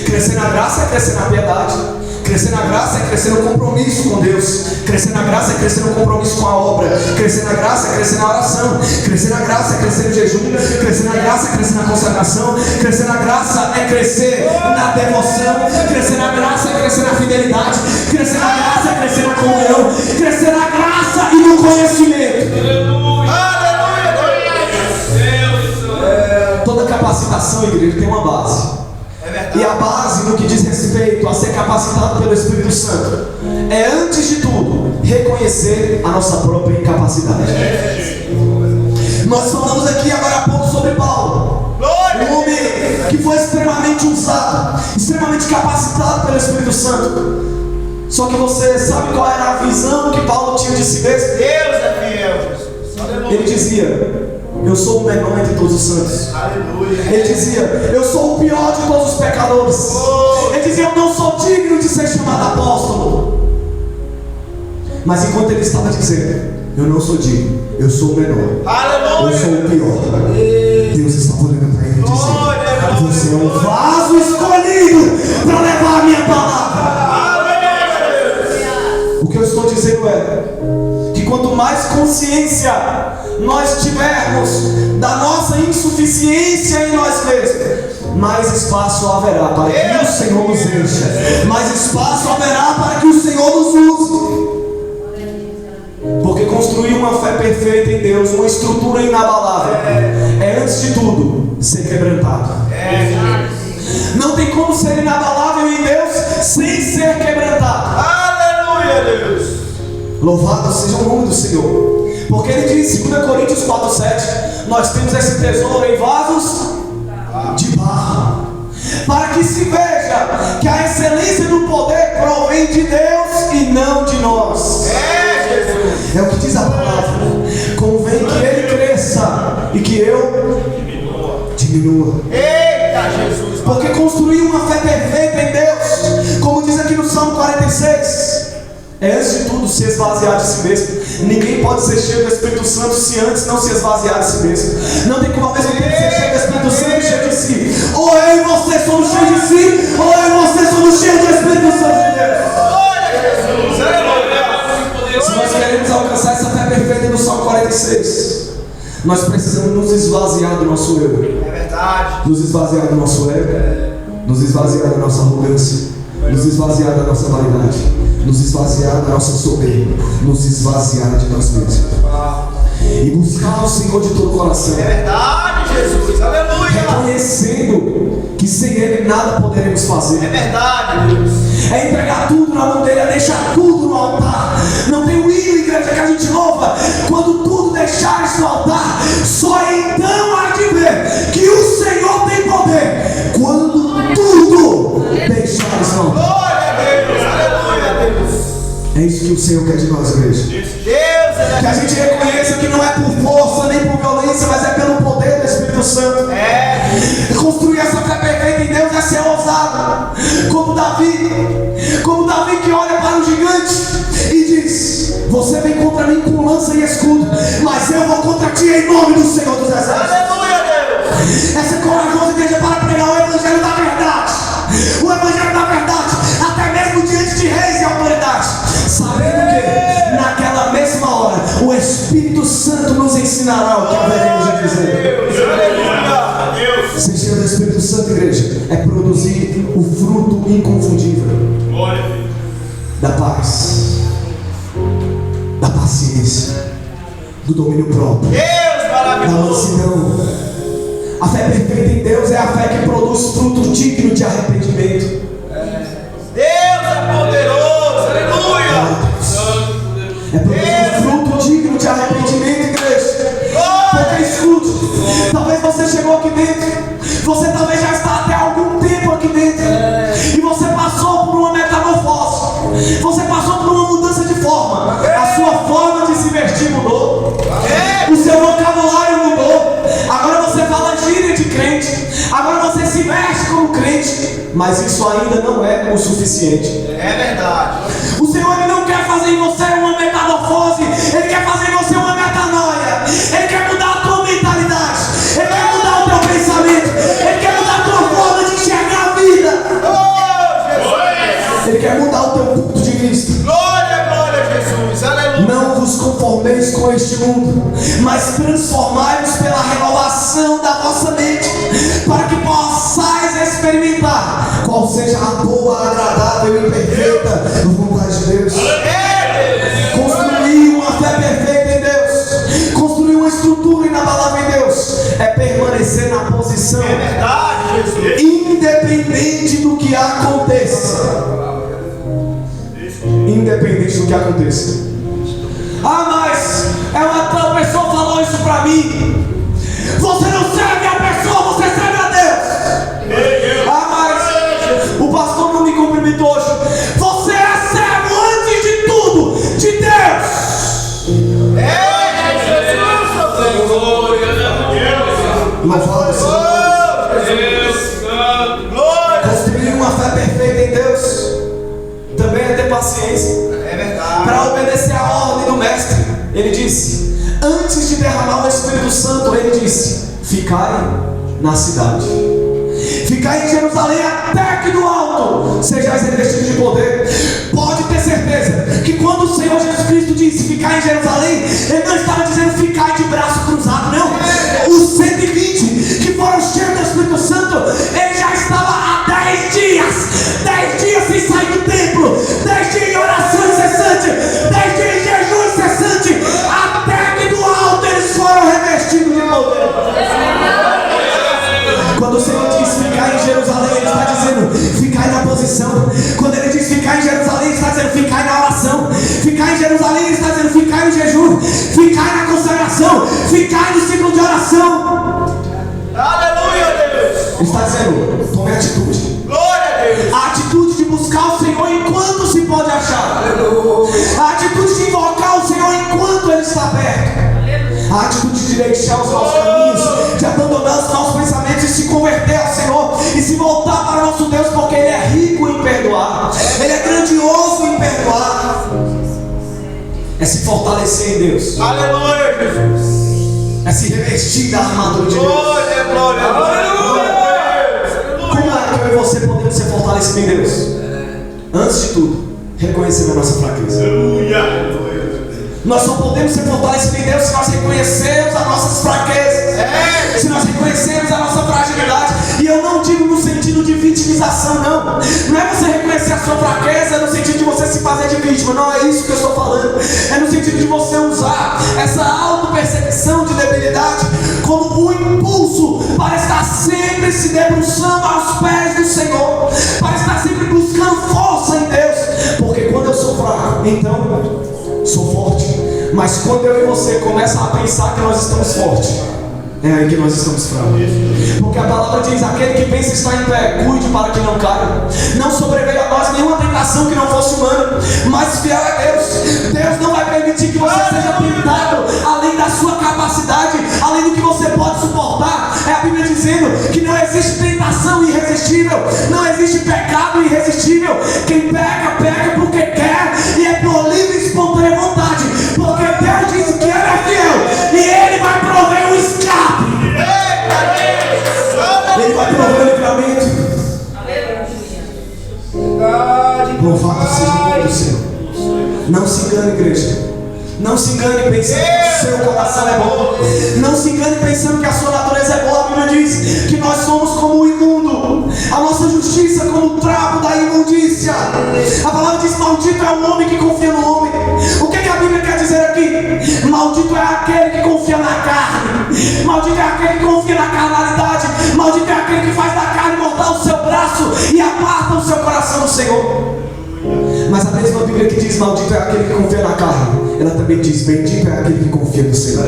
Crescer na graça é crescer na piedade. Crescer na graça é crescer no compromisso com Deus. Crescer na graça é crescer no compromisso com a obra. Crescer na graça é crescer na oração. Crescer na graça é crescer no jejum. Crescer na graça é crescer na consagração. Crescer na graça é crescer na devoção. Crescer na graça é crescer na fidelidade. Crescer na graça é crescer na comunhão. Crescer na graça e no conhecimento. Toda capacitação, igreja, tem uma base. E a base no que diz respeito a ser capacitado pelo Espírito Santo é, antes de tudo, reconhecer a nossa própria incapacidade. Nós falamos aqui agora há pouco sobre Paulo, um homem que foi extremamente usado, extremamente capacitado pelo Espírito Santo. Só que você sabe qual era a visão que Paulo tinha de si mesmo? Deus é fiel, Jesus. Ele dizia: eu sou o menor entre todos os santos. Aleluia. Ele dizia: eu sou o pior de todos os pecadores. Ele dizia: eu não sou digno de ser chamado apóstolo. Mas enquanto ele estava dizendo: eu não sou digno, eu sou o menor, Aleluia. eu sou o pior, Deus estava olhando para ele e dizendo: você é um vaso escolhido para levar a minha palavra. O que eu estou dizendo é que quanto mais consciência nós tivermos da nossa insuficiência em nós mesmos, mais espaço haverá para que o Senhor nos encha, mais espaço haverá para que o Senhor nos use. Porque construir uma fé perfeita em Deus, uma estrutura inabalável, é antes de tudo ser quebrantado. Não tem como ser inabalável em Deus sem ser quebrantado. Aleluia, Deus. Louvado seja o nome do Senhor. Porque ele diz em 2 Coríntios 4,7: nós temos esse tesouro em vasos de barro, para que se veja que a excelência do poder provém de Deus e não de nós. É o que diz a palavra: convém que ele cresça e que eu diminua. Eita, Jesus. Porque construir uma fé perfeita em Deus, como diz aqui no Salmo 46, é antes de tudo se esvaziar de si mesmo. Ninguém pode ser cheio do Espírito Santo se antes não se esvaziar de si mesmo. Não tem como ao mesmo tempo ser cheio do Espírito Santo e cheio de si. Ou eu e você somos cheios de si, ou eu e você somos cheios do Espírito Santo de Deus. Se nós queremos alcançar essa fé perfeita no Salmo 46, nós precisamos nos esvaziar do nosso eu. É verdade. Nos esvaziar do nosso ego, nos esvaziar da nossa arrogância, nos esvaziar da nossa vaidade, nos esvaziar da nossa soberba, nos esvaziar de nós mesmos e buscar o Senhor de todo o coração. É verdade, Jesus. Aleluia. Reconhecendo que sem Ele nada poderemos fazer. É verdade, Deus. É entregar tudo na mão dele, é deixar tudo no altar. Não tem um hino, igreja, que a gente louva: quando tudo deixares no É isso que o Senhor quer de nós, igreja. Que a gente reconheça que não é por força nem por violência, mas é pelo poder do Espírito Santo. Construir essa fé perfeita em Deus é ser ousado. Como Davi que olha para o gigante e diz: você vem contra mim com lança e escudo, mas eu vou contra ti em nome do Senhor dos Exércitos. Aleluia, Deus. Essa é corajosa igreja para pregar o Evangelho da verdade. O Evangelho da verdade, até mesmo diante de reis e autoridades, sabendo que naquela mesma hora o Espírito Santo nos ensinará o que haveremos de dizer. Aleluia. Ser cheio do Espírito Santo, igreja, é produzir o fruto inconfundível da paz, da paciência, do domínio próprio, Deus da maravilhoso. mansidão. A fé perfeita em Deus é a fé que produz fruto digno de arrependimento. Deus é poderoso. Aleluia. É produzir fruto digno de arrependimento, igreja. Porque escute, talvez você chegou aqui dentro, você talvez já está até algum tempo aqui dentro, e você passou por uma metamorfose, você passou por uma mudança de forma. A sua forma de se vestir mudou, o seu vocabulário mudou. Agora você fala gíria de crente, agora você se veste como crente, mas isso ainda não é o suficiente. É verdade. O Senhor ele não quer fazer em você uma metamorfose, Ele quer fazer em você uma metanoia. Ele quer mudar a tua mentalidade, Ele quer mudar o teu pensamento, Ele quer mudar a tua forma de enxergar a vida. Ele quer mudar o teu ponto de vista. Glória, glória a Jesus. Aleluia. Não vos conformeis com este mundo, mas transformai-vos pela renovação da vossa mente, para que possais experimentar qual seja a boa, agradável e perfeita vontade de Deus. Construir uma fé perfeita em Deus, construir uma estrutura inabalável em Deus, é permanecer na posição, É verdade, Jesus. independente do que aconteça. Independente do que aconteça. Ah, mas uma tal pessoa falou isso pra mim. Você não serve a pessoa, você serve a Deus. Ah, mas o pastor não me cumprimentou hoje. Você é servo antes de tudo de Deus. Louvado seja construir uma fé perfeita em Deus também é ter paciência. É verdade. Para obedecer a ordem do mestre. Ele disse, antes de derramar o Espírito Santo, ele disse: ficai na cidade, ficai em Jerusalém, até que do alto sejais revestidos de poder. Pode ter certeza que quando o Senhor Jesus Cristo disse ficar em Jerusalém, Ele não estava dizendo ficar de braço cruzado, não. Os 120 que foram cheios do Espírito Santo, ele já estava há 10 dias sem sair do templo, 10 dias em oração incessante, 10 dias em jejum incessante, até que do alto eles foram revestidos de poder. Quando o Senhor diz ficar em Jerusalém, Ele está dizendo ficar na posição. Quando Ele diz ficar em Jerusalém, Ele está dizendo ficar na oração. Ficar em Jerusalém, Ele está dizendo ficar no jejum, ficar na consagração, ficar no ciclo de oração. Aleluia, Deus. Ele está dizendo tome atitude. Glória a Deus. A atitude de buscar o Senhor enquanto se pode achar. A atitude de invocar o Senhor enquanto Ele está perto. A atitude de deixar os nossos caminhos, de abandonar os nossos pensamentos e se converter ao Senhor e se voltar para o nosso Deus, porque Ele é rico em perdoar, Ele é grandioso em perdoar. É se fortalecer em Deus, Aleluia, Jesus. é se revestir da armadura de Deus. Glória, glória, glória. Como é que eu e você podemos ser fortalecidos em Deus? Antes de tudo, reconhecendo a nossa fraqueza. Nós só podemos ser fortalecidos em Deus se nós reconhecermos as nossas fraquezas, se nós reconhecermos a nossa fragilidade. E eu não digo no sentido de vitimização, não. Não é você reconhecer a sua fraqueza no sentido de você se fazer de vítima. Não é isso que eu estou falando. É no sentido de você usar essa auto-percepção de debilidade como um impulso para estar sempre se debruçando aos pés do Senhor, para estar sempre buscando força em Deus. Porque quando eu sou fraco, então sou forte. Mas quando eu e você começam a pensar que nós estamos fortes, é aí que nós estamos fracos. Porque a palavra diz: aquele que pensa estar em pé, cuide para que não caia. Não sobreveio a nós nenhuma tentação que não fosse humana, mas fiel é Deus. Deus não vai permitir que você seja tentado além da sua capacidade, além do que você pode suportar. É a Bíblia dizendo que não existe tentação irresistível, não existe pecado irresistível. Quem peca, peca porque quer, e é por livre e espontânea vontade, porque Deus disse que Ele é fiel e Ele vai prover o escape. Ele vai prover o livramento. Louvado seja o nome do Senhor. Não se engane, igreja. Não se engane pensando que o seu coração é bom. Não se engane pensando que a sua natureza é boa. A Bíblia diz que nós somos como o imundo, a nossa justiça como o trapo da imundícia. A palavra diz: maldito é o homem que confia no homem. O que a Bíblia quer dizer aqui? Maldito é aquele que confia na carne. Maldito é aquele que confia na carnalidade. Maldito é aquele que faz da carne mortal o seu braço e aparta o seu coração do Senhor. Mas a mesma Bíblia que diz maldito é aquele que confia na carne, ela também diz bendito é aquele que confia no Senhor,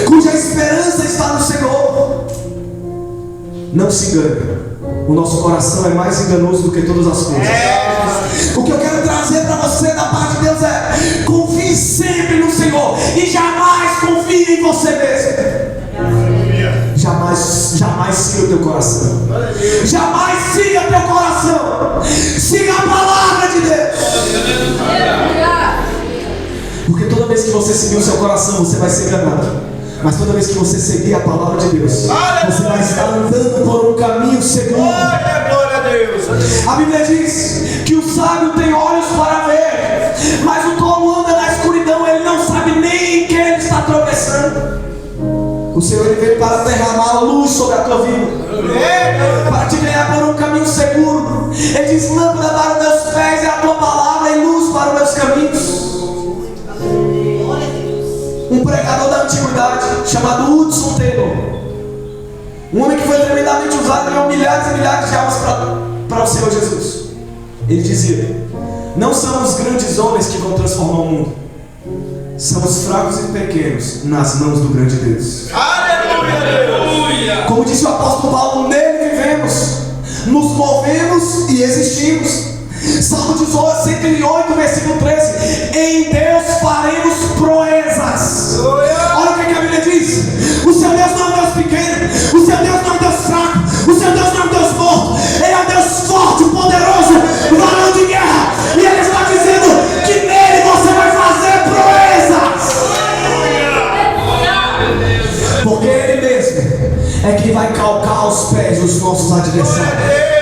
cuja esperança está no Senhor. Não se engane, o nosso coração é mais enganoso do que todas as coisas. O que eu quero trazer para você da parte de Deus é: confie sempre no Senhor e jamais confie em você mesmo. Jamais siga o teu coração. Jamais siga teu coração. Siga a palavra de Deus. Porque toda vez que você seguir o seu coração, você vai ser enganado. Mas toda vez que você seguir a palavra de Deus, você vai estar andando por um caminho seguro. Glória a Deus. A Bíblia diz que o sábio tem olhos para ver, mas o tolo anda na escuridão, ele não sabe nem em que ele está tropeçando. O Senhor ele veio para derramar luz sobre a tua vida, para te ganhar por um caminho seguro. Ele diz: lâmpada para os meus pés é a tua palavra e luz para os meus caminhos. Um pregador da antiguidade chamado Hudson Taylor, um homem que foi tremendamente usado, ganhou milhares e milhares de almas para o Senhor Jesus. Ele dizia: não são os grandes homens que vão transformar o mundo, são os fracos e pequenos nas mãos do grande Deus. Aleluia! Como disse o apóstolo Paulo, nele vivemos, nos movemos e existimos. Salmo 108, versículo 13: em Deus faremos proezas. Olha o que a Bíblia diz: o seu Deus não é um Deus pequeno, o seu Deus não é um Deus fraco, o seu Deus não é um Deus morto. Ele é um Deus forte, poderoso, varão de guerra. E Ele está dizendo que nele você vai fazer proezas, porque Ele mesmo é quem vai calcar aos pés os nossos adversários.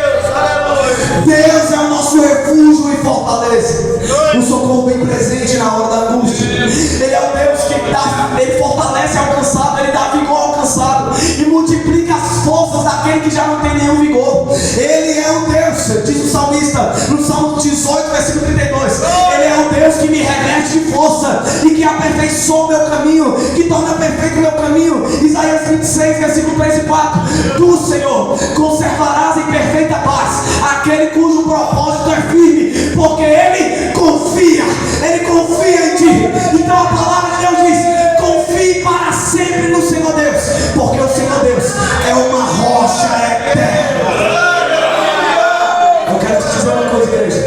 Deus é o nosso refúgio e fortaleza, o socorro bem presente na hora da angústia. Ele é o Deus que Ele fortalece ao cansado, Ele dá vigor ao cansado e multiplica as forças daquele que já não tem nenhum vigor. Ele é o Deus, diz o salmista no Salmo 18, versículo 32: Ele é o Deus que me reveste de força e que aperfeiçoa o meu caminho, que torna perfeito o meu caminho. Isaías 26, versículo 3 e 4: Tu, Senhor, conservarás em perfeita paz aquele cujo propósito é firme, porque Ele confia em ti. Então a palavra de Deus diz: confie para sempre no Senhor Deus, porque o Senhor Deus é uma rocha eterna. Eu quero te dizer uma coisa, igreja: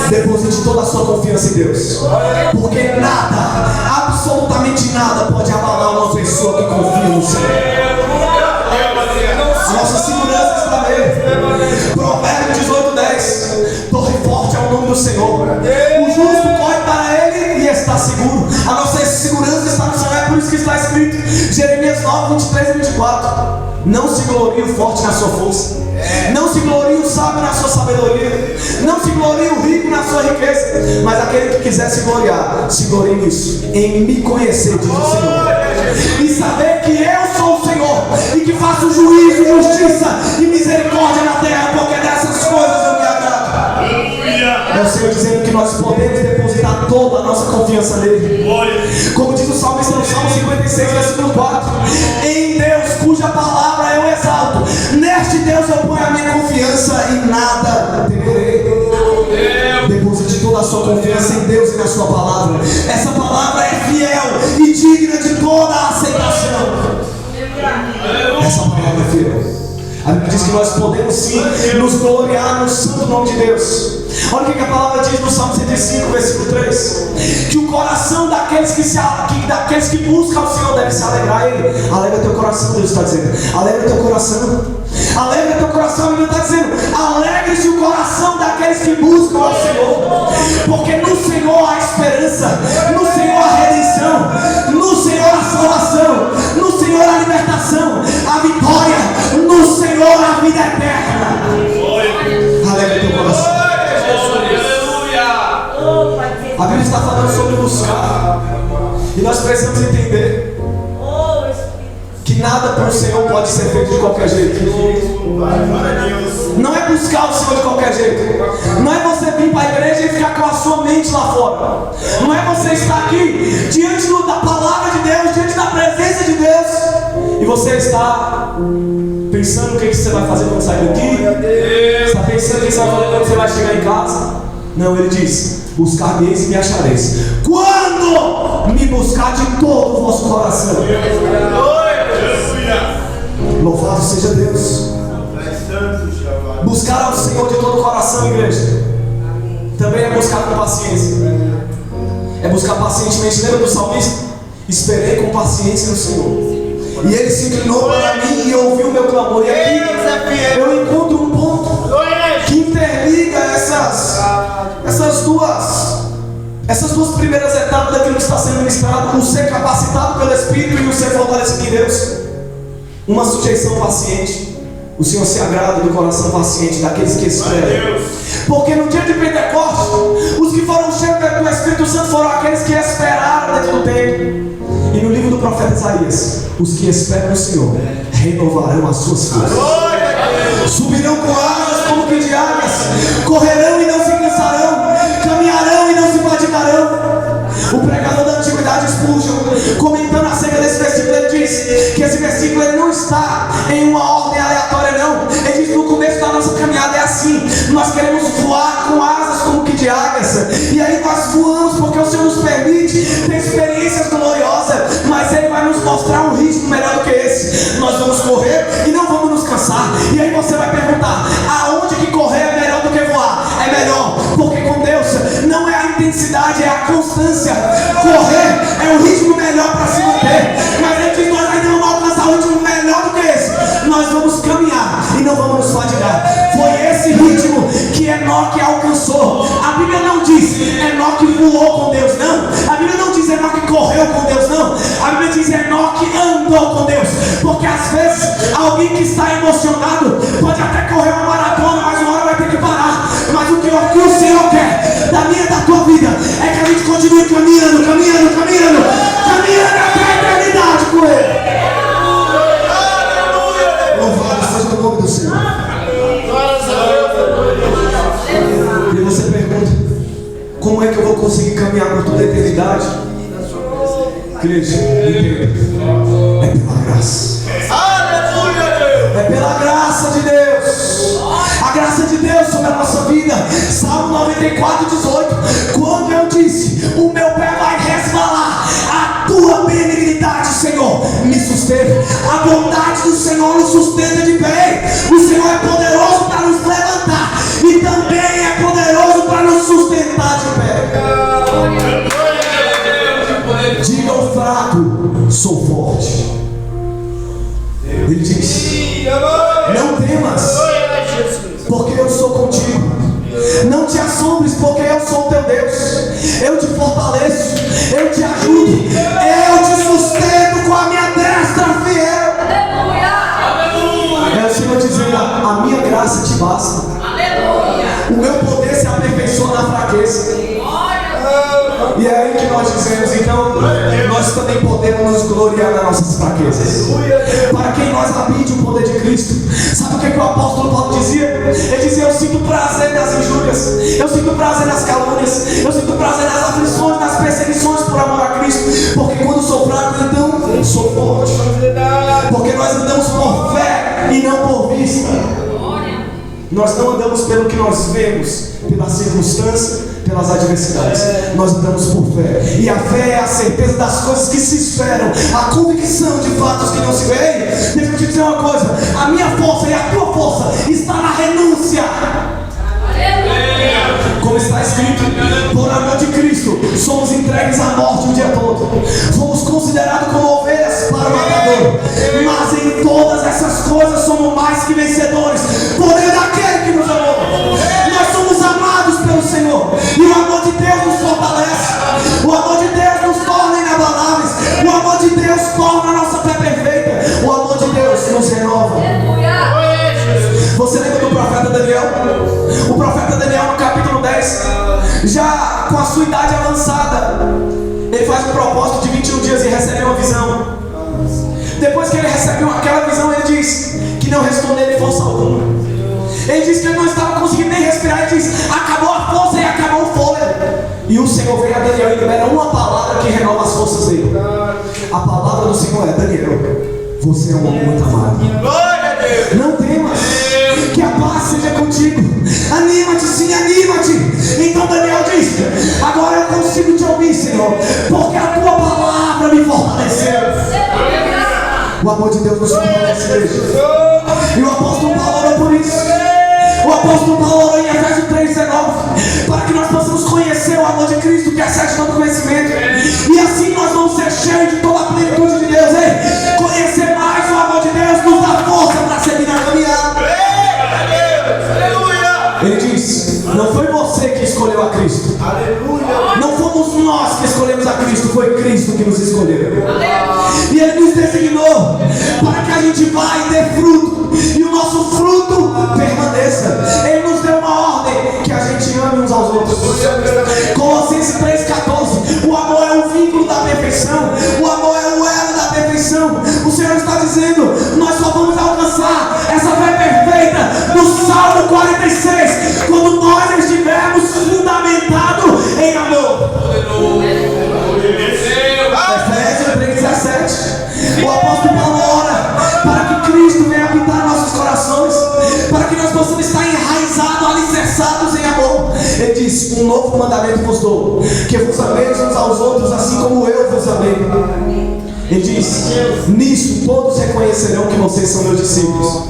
deposite toda a sua confiança em Deus, porque nada, absolutamente nada pode abalar uma pessoa que confia no Senhor. A nossa segurança está nele. Provérbios 18:10: torre forte é o nome do Senhor, o justo corre para ele e está seguro. A nossa segurança está no Senhor, é por isso que está escrito Jeremias 9, 23 e 24: não se glorie o forte na sua força, não se glorie o sábio na sua sabedoria, não se glorie o rico na sua riqueza, mas aquele que quiser se gloriar, se glorie nisso, em me conhecer, diz o Senhor, e saber que eu sou o Senhor e que faço juízo, justiça e misericórdia na terra, porque dessas coisas eu me agrado. É o Senhor dizendo que nós podemos depositar toda a nossa confiança nele. Como diz o salmista no Salmo 56, versículo 4: em Deus cuja palavra eu exalto, neste Deus eu ponho a minha confiança e nada temerei. Deposite toda a sua confiança em Deus e na sua palavra. Essa palavra é fiel e digna de toda a aceitação. Essa palavra é fiel. A Bíblia diz que nós podemos sim nos gloriar no santo nome de Deus. Olha o que a palavra diz no Salmo 105, versículo 3: que o coração daqueles que buscam o Senhor deve se alegrar. Ele alegra teu coração, Deus está dizendo. Alegra teu coração. Alegra teu coração. A Bíblia está dizendo: alegre-se o coração daqueles que buscam ao Senhor, porque no Senhor há esperança, no Senhor há redenção, no Senhor há salvação, no Senhor há libertação, a vitória, no Senhor há vida eterna. Alegra teu coração. A Bíblia está falando sobre buscar, e nós precisamos entender que nada para o Senhor pode ser feito de qualquer jeito. Não é buscar o Senhor de qualquer jeito. Não é você vir para a igreja e ficar com a sua mente lá fora. Não é você estar aqui diante da palavra de Deus, diante da presença de Deus, e você está pensando o que você vai fazer quando sair daqui. Está pensando o que você vai fazer quando você vai chegar em casa. Não, ele diz: buscar-me-eis e me achareis, quando me buscar de todo o vosso coração. Louvado seja Deus. Buscar ao Senhor de todo o coração, igreja, também é buscar com paciência. É buscar pacientemente. Lembra do salmista? Esperei com paciência no Senhor, e Ele se inclinou para mim e ouviu o meu clamor. E aqui eu encontro um ponto que interliga essas duas primeiras etapas daquilo que está sendo ministrado: o ser capacitado pelo Espírito e o ser fortalecido em Deus. Uma sujeição paciente. O Senhor se agrada do coração paciente daqueles que esperam. Porque no dia de Pentecostes, os que foram cheios do Espírito Santo foram aqueles que esperaram dentro do tempo. E no livro do profeta Isaías: os que esperam no Senhor renovarão as suas forças, subirão com asas como que de águias, correrão e não se cansarão, caminharão e não se fatigarão. O pregador da antiguidade, Spurgeon, comentando acerca desse versículo, ele diz que esse versículo ele não está em uma ordem aleatória, não. Ele diz que no começo da nossa caminhada é assim: nós queremos voar com asas como que de águias, e aí nós voamos porque o Senhor nos permite ter experiências gloriosas, mas Ele vai nos mostrar um ritmo melhor do que esse. Nós vamos correr e não vamos nos cansar. E aí você vai perguntar: aonde que correr é melhor do que voar? É melhor, porque com Deus não é a intensidade, é a constância. Correr é um ritmo melhor para se manter, mas Ele diz: nós ainda vamos alcançar um ritmo melhor do que esse. Nós vamos caminhar e não vamos nos fadigar. Foi esse ritmo que Enoque alcançou. A Bíblia não diz Enoque voou com Deus, não. A Bíblia não diz Enoque correu com Deus, não. A Bíblia diz Enoque andou com Deus. Porque às vezes alguém que está emocionado pode até correr uma maratona, mas uma hora vai ter que parar. Mas o que o Senhor quer da minha e da tua vida é que a gente continue caminhando até a eternidade com Ele. Louvado seja o nome do Senhor. E você pergunta: como é que eu vou conseguir caminhar por toda a eternidade? Igreja, entenda: é pela graça. É pela graça de Deus. A graça de Deus sobre a nossa vida. Salmo 94, 18: quando eu disse, o meu pé vai resvalar, a tua benignidade, Senhor, me sustenta. A bondade do Senhor nos sustenta de pé. O Senhor é poderoso para nos levantar e também é poderoso para nos sustentar de pé. Diga ao fraco: sou forte. Ele diz: não temas, porque eu sou contigo. Não te assombres, porque eu sou teu Deus. Eu te fortaleço, eu te ajudo, eu te sustento com a minha destra fiel. É o Senhor dizendo: a minha graça te basta. O meu poder se aperfeiçoa na fraqueza. E é aí que nós dizemos: então nós também podemos nos gloriar nas nossas fraquezas, para que em nós habite o poder de Cristo. Sabe o que o apóstolo Paulo dizia? Ele dizia: eu sinto prazer nas injúrias, eu sinto prazer nas calúnias, eu sinto prazer nas aflições, nas perseguições por amor a Cristo, porque quando sou fraco, então sou forte. Porque nós andamos por fé e não por vista. Nós não andamos pelo que nós vemos, pela circunstância, pelas adversidades. Nós andamos por fé. E a fé é a certeza das coisas que se esperam, a convicção de fatos que não se veem. Deixa eu te dizer uma coisa: a minha força e a tua força está na renúncia. Como está escrito, por amor de Cristo somos entregues à morte o dia todo. Fomos considerados como ovelhas para o matador. Mas em todas essas coisas somos mais que vencedores por meio daquele que nos amou. Nós somos amados pelo Senhor, e o amor de Deus nos fortalece. O amor de Deus nos torna inabaláveis. O amor de Deus torna a nossa fé perfeita. O amor de Deus nos renova. Você lembra do profeta Daniel? O profeta Daniel, no capítulo 10, já com a sua idade avançada, ele faz um propósito de 21 dias e recebe uma visão. Depois que ele recebe aquela visão, ele diz que não restou nele força alguma. Ele diz que ele não estava conseguindo nem respirar. Ele diz: acabou a força e acabou o fôlego. E o Senhor vem a Daniel e libera uma palavra que renova as forças dele. A palavra do Senhor é: Daniel, você é um homem muito amado. Não temas, que a paz seja contigo. Anima-te, sim, anima-te. Então Daniel diz: agora eu consigo te ouvir, Senhor, porque a tua palavra me fortaleceu. O amor de Deus nos fortalece, igreja. E o apóstolo Paulo orou por isso. O apóstolo Paulo orou em Efésios 3,19, para que nós possamos conhecer o amor de Cristo, que excede todo conhecimento. E assim nós vamos ser cheios de toda a plenitude de Deus. Ei, conhecer mais o amor de Deus nos dá força para seguir na caminhada. Ele diz: não foi você que escolheu a Cristo. Não fomos nós que escolhemos a Cristo, foi Cristo que nos escolheu. E Ele nos designou para que a gente vá e dê fruto, e o nosso fruto permaneça. Ele nos deu uma ordem: que a gente ame uns aos outros. Colossenses 3,14. O amor é o vínculo da perfeição. O amor é o elo da perfeição. O Senhor está dizendo: nós só vamos alcançar essa fé perfeita no Salmo 46, quando nós estivermos fundamentados em amor. Efésios 3,17. O apóstolo Paulo ora para que Cristo venha habitar nossos corações, para que nós possamos estar enraizados, alicerçados em amor. Ele diz: um novo mandamento vos dou, que vos ameis uns aos outros, assim como eu vos amei. Ele diz: nisso todos reconhecerão que vocês são meus discípulos,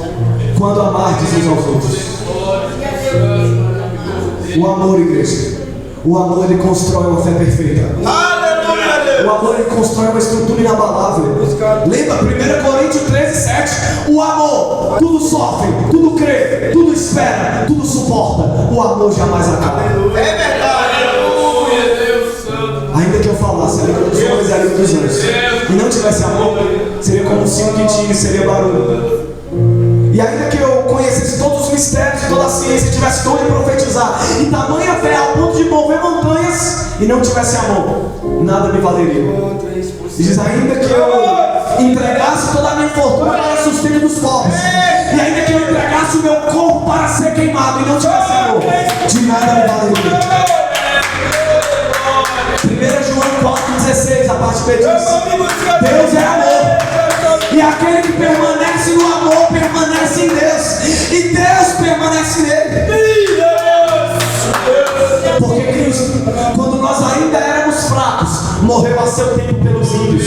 quando amardes uns aos outros. O amor, igreja, o amor, ele constrói uma fé perfeita. O amor, ele constrói uma estrutura inabalável. Lembra 1 Coríntios 13,7? O amor tudo sofre, tudo crê, tudo espera, tudo suporta. O amor jamais acaba. É verdade. Ainda que eu falasse a língua dos homens e a língua dos anjos, e não tivesse amor, seria como um sino que tinha e seria barulho. E ainda que eu conhecesse todos os mistérios de toda a ciência, tivesse dom de profetizar e tamanha fé ao ponto de mover montanhas, e não tivesse amor, nada me valeria. E diz: ainda que eu entregasse toda a minha fortuna para o sustento dos pobres, e ainda que eu entregasse o meu corpo para ser queimado e não tivesse amor, de nada me valeria. 1 João 4,16, a parte B diz: Deus é amor, e aquele que permanece no amor permanece em Deus, e Deus permanece nele. Porque Cristo, quando nós ainda éramos fracos, morreu a seu tempo pelos ímpios.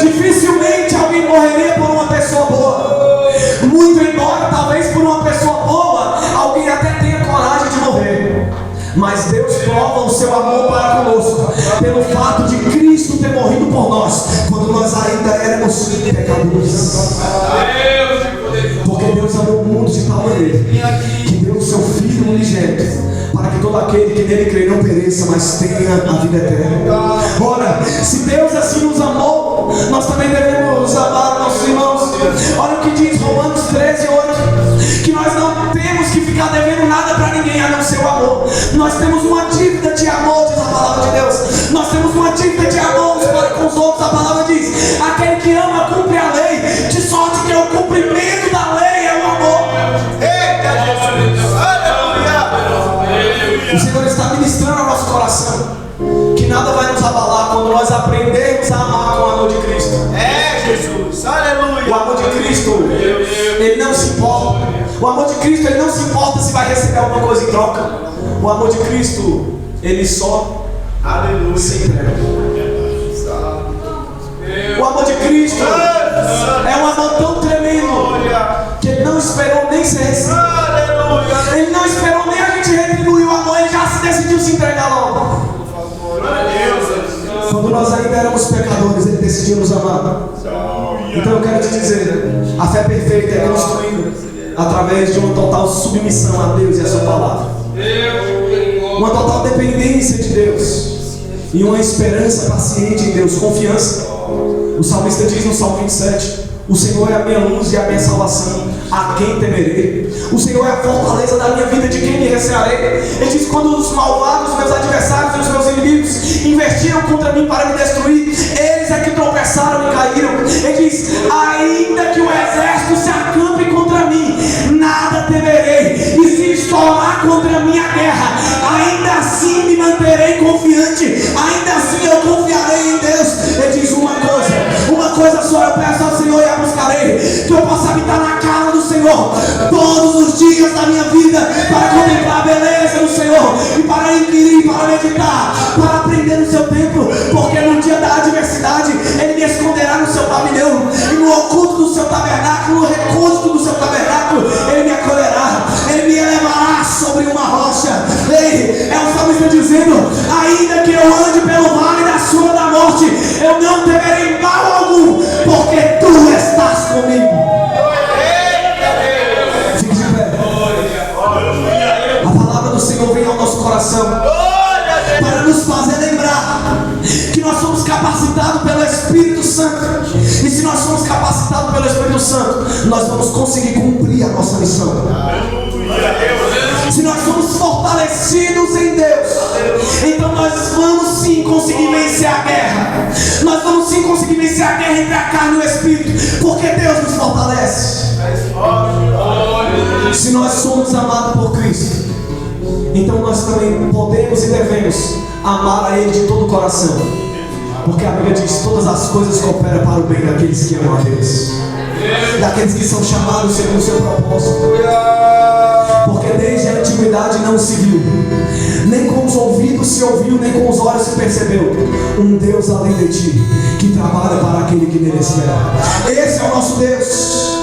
Dificilmente alguém morreria por uma pessoa boa. Muito embora talvez por uma pessoa boa alguém até tenha coragem de morrer. Mas Deus prova o seu amor para conosco pelo fato de Cristo ter morrido por nós quando nós ainda éramos pecadores. Porque Deus amou o mundo de tal maneira que deu o seu Filho unigênito, para que todo aquele que nele crê não pereça, mas tenha a vida eterna. Ora, se Deus assim nos amou, nós também devemos amar nossos irmãos. Olha o que diz Romanos 13:8, que nós não temos que ficar devendo nada para ninguém a não ser o amor. Nós temos uma dívida de amor, diz a palavra de Deus. Nós temos uma dívida de amor uns para com os outros. A palavra diz: aquele que ama cumpre a lei, de sorte que o cumprimento da lei é o amor. Eita Jesus! Aleluia! O Senhor está ministrando ao nosso coração que nada vai nos abalar quando nós aprendermos a amar com o amor de Cristo. É, Jesus. Aleluia. O amor de Cristo, ele não se importa. O amor de Cristo, ele não se importa se vai receber alguma coisa em troca. O amor de Cristo, ele só se entrega. O amor de Cristo é um amor tão tremendo que ele não esperou nem ser recebido. Ele não esperou nem a gente retribuir o amor, ele já se decidiu se entregar logo. Quando nós ainda éramos pecadores, ele decidiu nos amar. Então eu quero te dizer, a fé perfeita é construída através de uma total submissão a Deus e a sua palavra, uma total dependência de Deus e uma esperança paciente em Deus, confiança. O salmista diz no Salmo 27: o Senhor é a minha luz e a minha salvação, a quem temerei? O Senhor é a fortaleza da minha vida, de quem me recearei? Ele diz: quando os malvados, meus adversários e os meus inimigos investiram contra mim para me destruir, eles é que tropeçaram e caíram. Ele diz: ainda que o exército se acampe contra mim, nada temerei, e se estourar contra mim a guerra, ainda assim me manterei confiante, ainda assim eu confiarei em Deus. Ele diz uma coisa só eu peço ao Senhor e a buscarei, que eu possa habitar na casa do Senhor todos os dias da minha vida, para contemplar a beleza do Senhor e para inquirir, para meditar, para aprender no seu templo, porque no dia da adversidade ele me esconderá no seu pavilhão, e no oculto do seu tabernáculo, no recôndito do seu tabernáculo, ele me acolherá, ele me elevará sobre uma rocha. Ei, é o salmista dizendo: ainda que eu ande pelo vale da sombra da morte, eu não temerei mal algum, porque tu estás comigo. Fique de pé. A palavra do Senhor vem ao nosso coração para nos fazer lembrar que nós somos capacitados pelo Espírito Santo, e se nós somos capacitados pelo Espírito Santo, nós vamos conseguir cumprir a nossa missão. Se nós somos fortalecidos em Deus, então nós vamos sim conseguir vencer a guerra. Nós vamos sim conseguir vencer a guerra entre a carne e o Espírito, porque Deus nos fortalece. Se nós somos amados por Cristo, então nós também podemos e devemos amar a Ele de todo o coração, porque a Bíblia diz: todas as coisas cooperam para o bem daqueles que amam a Deus, daqueles que são chamados segundo o seu propósito. Porque desde a antiguidade não se viu, nem com os ouvidos se ouviu, nem com os olhos se percebeu, um Deus além de ti, que trabalha para aquele que nele espera. Esse é o nosso Deus.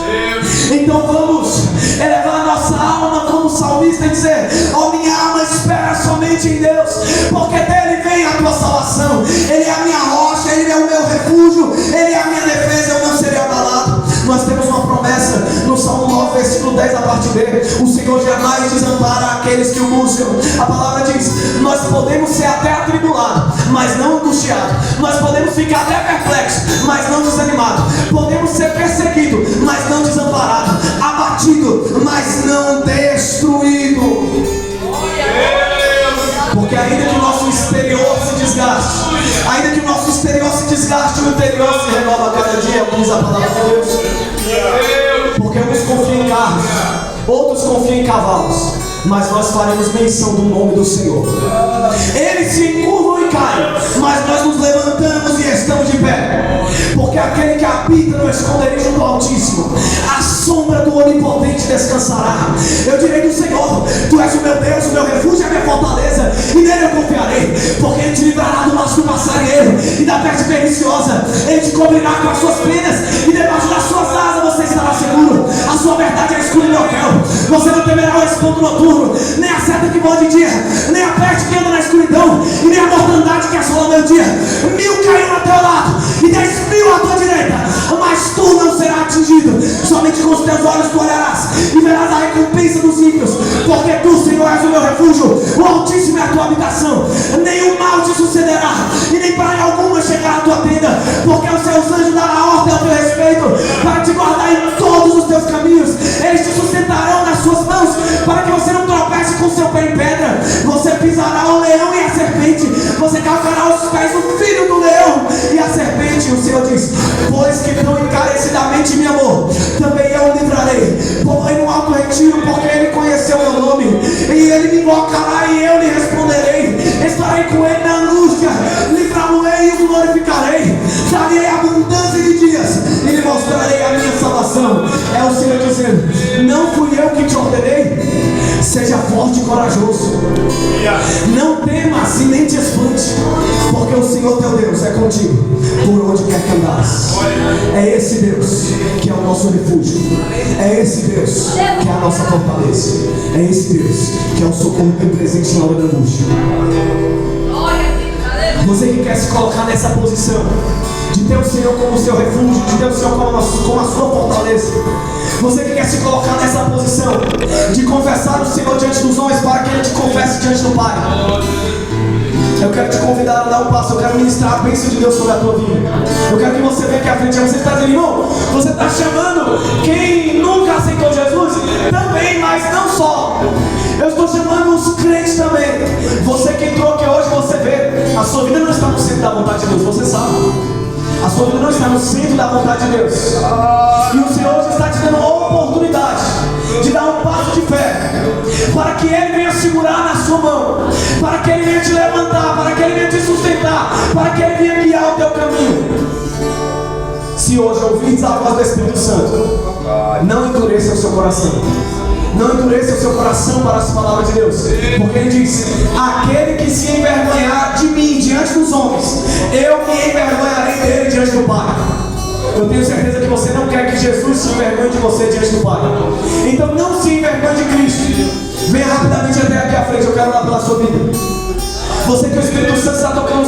Então vamos elevar a nossa alma como salmista e dizer: ó minha alma, espera somente em Deus, porque dele vem a tua salvação. Ele é a minha rocha, ele é o meu refúgio, ele é a minha defesa, eu não serei abalado. Nós temos uma promessa no Salmo 9, versículo 10, a parte B: o Senhor jamais desampara aqueles que o buscam. A palavra diz: nós podemos ser até atribulados, mas não angustiados. Nós podemos ficar até perplexos, mas não desanimados. Podemos ser perseguidos, mas não desamparados. Abatidos, mas não destruídos. Porque ainda que o nosso exterior se desgaste, ainda que o nosso exterior se desgaste, o interior se renova a cada dia, diz a palavra de Deus. Porque uns confiam em carros, outros confiam em cavalos, mas nós faremos menção do nome do Senhor. Eles se encurvam e caem, mas nós nos levantamos e estamos de pé. Porque aquele que habita no esconderijo do Altíssimo, a sombra do Onipotente descansará. Eu direi do Senhor: tu és o meu Deus, o meu refúgio e a minha fortaleza, e nele eu confiarei. Porque ele te livrará do laço do passarinheiro e da peste perniciosa. Ele te cobrirá com as suas penas, e debaixo das suas asas você estará seguro. A sua verdade é escudo e local. Você não temerá o espanto noturno, nem a seta que voa de dia, nem a peste que anda na escuridão, e nem a mortandade que assola o meu dia. 1000 cairão ao teu lado e 10.000 à tua direita, mas tu não serás atingido. Somente com os teus olhos tu olharás e verás a recompensa dos ímpios. Porque tu, Senhor, és o meu refúgio, o Altíssimo é a tua habitação. Nenhum mal te sucederá, e nem praga alguma chegará à tua tenda. Porque os seus anjos darão ordem ao teu respeito, para te guardar em todos os teus caminhos. Eles te sustentarão nas suas mãos, para que você não tropece com seu pé em pedra. Você pisará o leão e a serpente, você calcará os pés do filho do leão e a serpente. O Senhor diz: pois que tão encarecidamente me amou, também eu o livrarei. Porém no alto retiro, porque ele conheceu meu nome, e ele me invocará e eu lhe responderei. Estarei com ele na luz angústia, livrá-lo-ei e o glorificarei, darei abundância de dias e lhe mostrarei a minha salvação. É o Senhor dizendo: não fui eu que te ordenei? Seja forte e corajoso, não temas e nem te espante, porque o Senhor teu Deus é contigo por onde quer que andares. É esse Deus que é o nosso refúgio, é esse Deus que é a nossa fortaleza, é esse Deus que é o socorro bem presente na hora da angústia. Você que quer se colocar nessa posição de ter o Senhor como seu refúgio, de ter o Senhor como a sua fortaleza, você que quer se colocar nessa posição de confessar o Senhor diante dos homens para que Ele te confesse diante do Pai, eu quero te convidar a dar um passo. Eu quero ministrar a bênção de Deus sobre a tua vida. Eu quero que você venha aqui à frente. Você está dizendo: irmão, você está chamando quem nunca aceitou Jesus? Também, mas não só. Eu estou chamando os crentes também. Você que entrou aqui hoje, você vê, a sua vida não está no centro da vontade de Deus, você sabe. A sua vida não está no centro da vontade de Deus. E o Senhor hoje está te dando a oportunidade de dar um passo de fé, para que Ele venha segurar na sua mão, para que Ele venha te levantar, para que Ele venha te sustentar, para que Ele venha guiar o teu caminho. Se hoje ouvires a voz do Espírito Santo, não endureça o seu coração. Não endureça o seu coração para as palavras de Deus, porque Ele diz: aquele que se envergonhar de mim diante dos homens, eu me envergonharei dele diante do Pai. Eu tenho certeza que você não quer que Jesus se envergonhe de você diante do Pai. Então não se envergonhe de Cristo. Venha rapidamente até aqui à frente. Eu quero orar pela sua vida. Você que o Espírito Santo está tocando